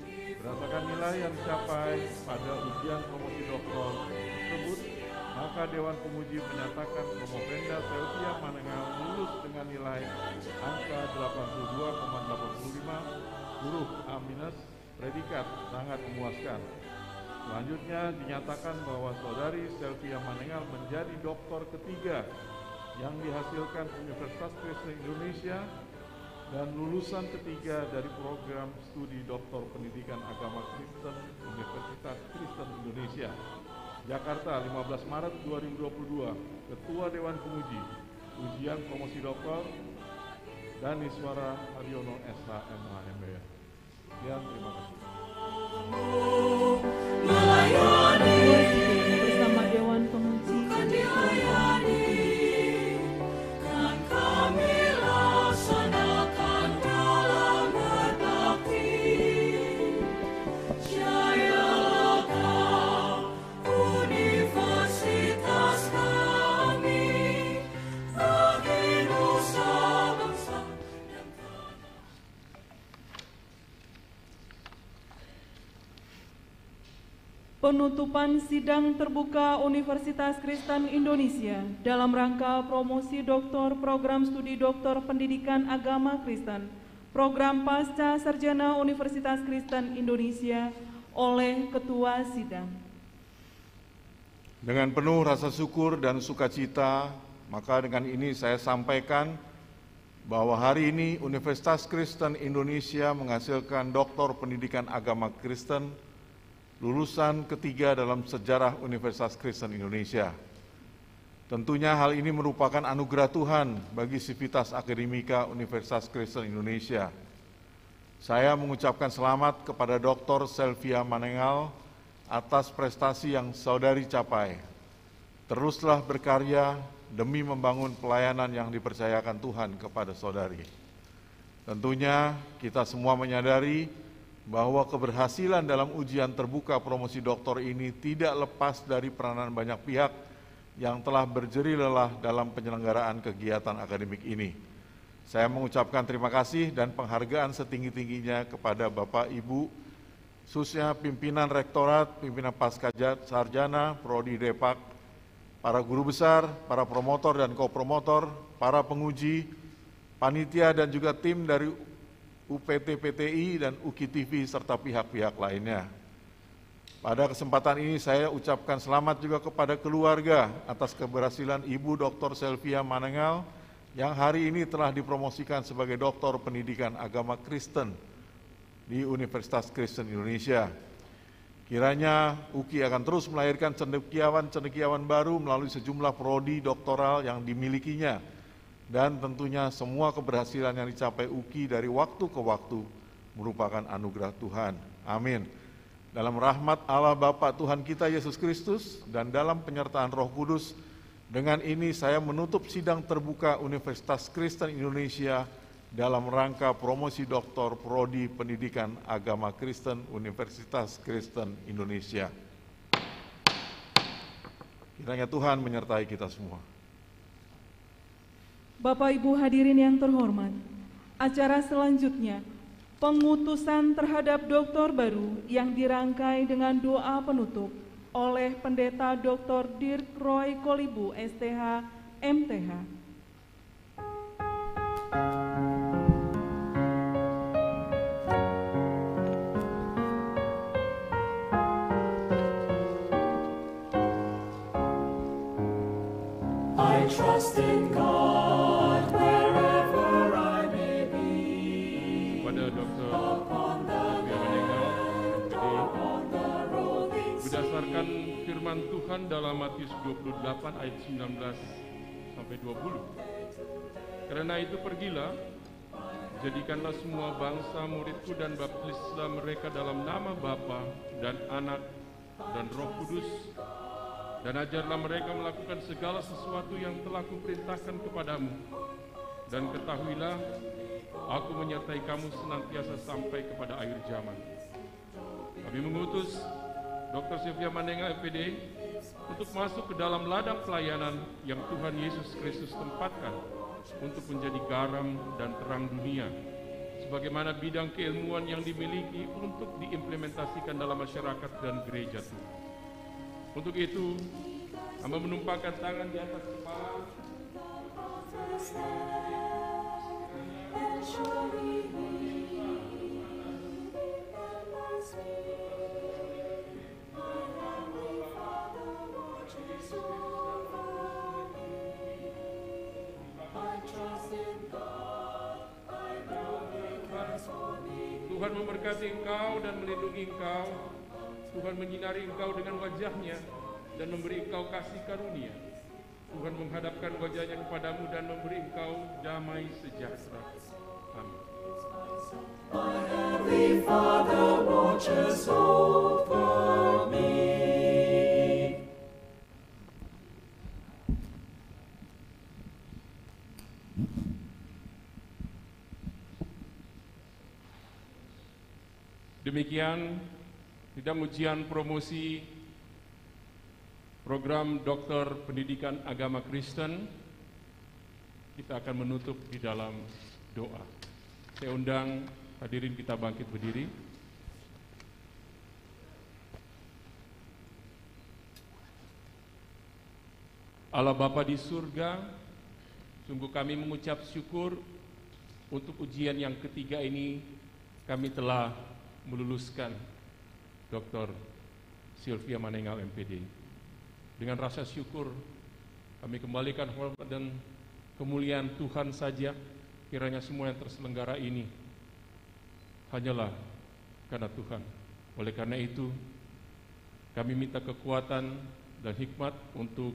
Berdasarkan nilai yang dicapai pada ujian promosi doktor tersebut, maka Dewan Penguji menyatakan Promovenda Selvia Manengal lulus dengan nilai angka 82,85, huruf A-, predikat sangat memuaskan. Selanjutnya dinyatakan bahwa Saudari Selvia Manengal menjadi doktor ketiga yang dihasilkan Universitas Kristen Indonesia dan lulusan ketiga dari program studi Doktor Pendidikan Agama Kristen Universitas Kristen Indonesia. Jakarta, 15 Maret 2022, Ketua Dewan Penguji, Ujian Promosi Doktor, Daniswara Haryono SH MH MBA. Sekian, terima kasih. Bersama Dewan Penguji kan kami laksanakan dalam berbakti. Jayalah kau universitas kami, bagi nusa bangsa dan tanah. Penutupan sidang terbuka Universitas Kristen Indonesia dalam rangka promosi doktor program studi doktor pendidikan agama Kristen, program pasca sarjana Universitas Kristen Indonesia oleh Ketua Sidang. Dengan penuh rasa syukur dan sukacita, maka dengan ini saya sampaikan bahwa hari ini Universitas Kristen Indonesia menghasilkan doktor pendidikan agama Kristen lulusan ketiga dalam sejarah Universitas Kristen Indonesia. Tentunya hal ini merupakan anugerah Tuhan bagi Sivitas Akademika Universitas Kristen Indonesia. Saya mengucapkan selamat kepada Dr. Selvia Manengal atas prestasi yang saudari capai. Teruslah berkarya demi membangun pelayanan yang dipercayakan Tuhan kepada saudari. Tentunya kita semua menyadari bahwa keberhasilan dalam ujian terbuka promosi doktor ini tidak lepas dari peranan banyak pihak yang telah berjeri lelah dalam penyelenggaraan kegiatan akademik ini. Saya mengucapkan terima kasih dan penghargaan setinggi-tingginya kepada Bapak Ibu, khususnya pimpinan Rektorat, pimpinan Pasca Sarjana, Prodi Depak, para guru besar, para promotor dan kopromotor, para penguji, panitia dan juga tim dari UPT-PTI dan UKI-TV serta pihak-pihak lainnya. Pada kesempatan ini saya ucapkan selamat juga kepada keluarga atas keberhasilan Ibu Dr. Selvia Manengal yang hari ini telah dipromosikan sebagai doktor pendidikan agama Kristen di Universitas Kristen Indonesia. Kiranya UKI akan terus melahirkan cendekiawan-cendekiawan baru melalui sejumlah prodi doktoral yang dimilikinya. Dan tentunya semua keberhasilan yang dicapai UKI dari waktu ke waktu merupakan anugerah Tuhan. Amin. Dalam rahmat Allah Bapa Tuhan kita Yesus Kristus dan dalam penyertaan Roh Kudus, dengan ini saya menutup sidang terbuka Universitas Kristen Indonesia dalam rangka promosi doktor Prodi Pendidikan Agama Kristen Universitas Kristen Indonesia. Kiranya Tuhan menyertai kita semua. Bapak Ibu hadirin yang terhormat, acara selanjutnya pengutusan terhadap doktor baru yang dirangkai dengan doa penutup oleh Pendeta Dr. Dirk Roy Kolibu, STH, MTH. I trust in God wherever I may be. Kepada Dr. Selvia Manengal, MPD, berdasarkan firman Tuhan dalam Matius 28 ayat 19 sampai 20. Karena itu pergilah, jadikanlah semua bangsa muridku dan baptislah mereka dalam nama Bapa dan Anak dan Roh Kudus, dan ajarlah mereka melakukan segala sesuatu yang telah kuperintahkan kepadamu. Dan ketahuilah, aku menyertai kamu senantiasa sampai kepada akhir zaman. Kami mengutus Dr. Selvia Manengal, MPD, untuk masuk ke dalam ladang pelayanan yang Tuhan Yesus Kristus tempatkan untuk menjadi garam dan terang dunia, sebagaimana bidang keilmuan yang dimiliki untuk diimplementasikan dalam masyarakat dan gereja Tuhan. Untuk itu, hamba menumpangkan tangan di atas kepala Tuhan memberkati engkau dan melindungi engkau. Tuhan menyinari engkau dengan wajah-Nya dan memberi engkau kasih karunia. Tuhan menghadapkan wajah-Nya kepadamu dan memberi engkau damai sejahtera. Amin. My Heavenly Father watches over me. Demikian sidang ujian promosi program Doktor Pendidikan Agama Kristen. Kita akan menutup di dalam doa. Saya undang hadirin kita bangkit berdiri. Allah Bapa di surga, sungguh kami mengucap syukur untuk ujian yang ketiga ini. Kami telah meluluskan Dr. Sylvia Manenggal MPD. Dengan rasa syukur kami kembalikan hormat dan kemuliaan Tuhan saja. Kiranya semua yang terselenggara ini hanyalah karena Tuhan. Oleh karena itu kami minta kekuatan dan hikmat untuk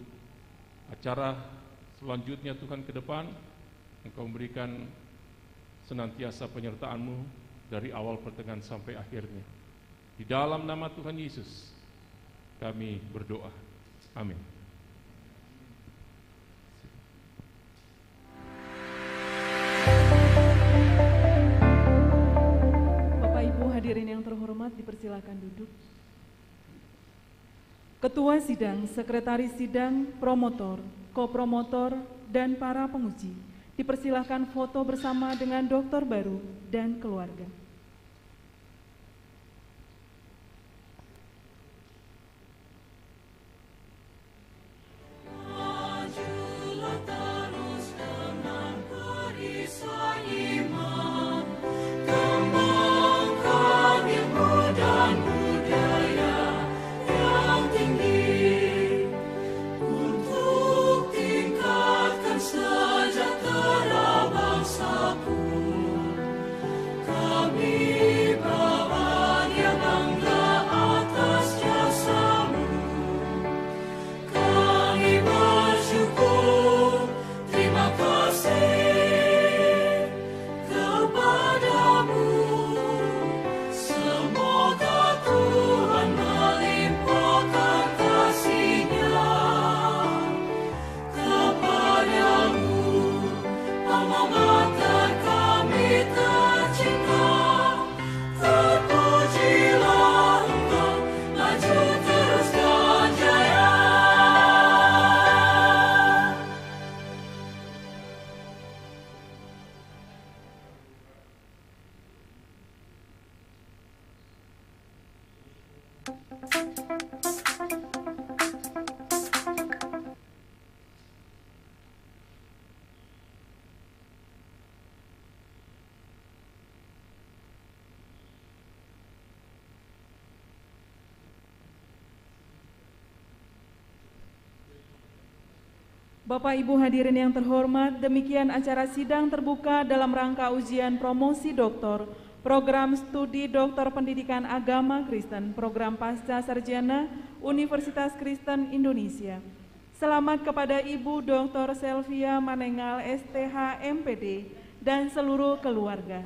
acara selanjutnya Tuhan ke depan. Engkau memberikan senantiasa penyertaan-Mu dari awal pertengahan sampai akhirnya. Di dalam nama Tuhan Yesus kami berdoa. Amin. Bapak Ibu hadirin yang terhormat, dipersilakan duduk. Ketua Sidang, Sekretaris Sidang, Promotor, Kopromotor, dan para penguji, dipersilakan foto bersama dengan dokter baru dan keluarga. Bapak Ibu hadirin yang terhormat, demikian acara sidang terbuka dalam rangka ujian promosi doktor, program studi doktor pendidikan agama Kristen, program pasca sarjana Universitas Kristen Indonesia. Selamat kepada Ibu Dr. Sylvia Manenggal STH MPD dan seluruh keluarga.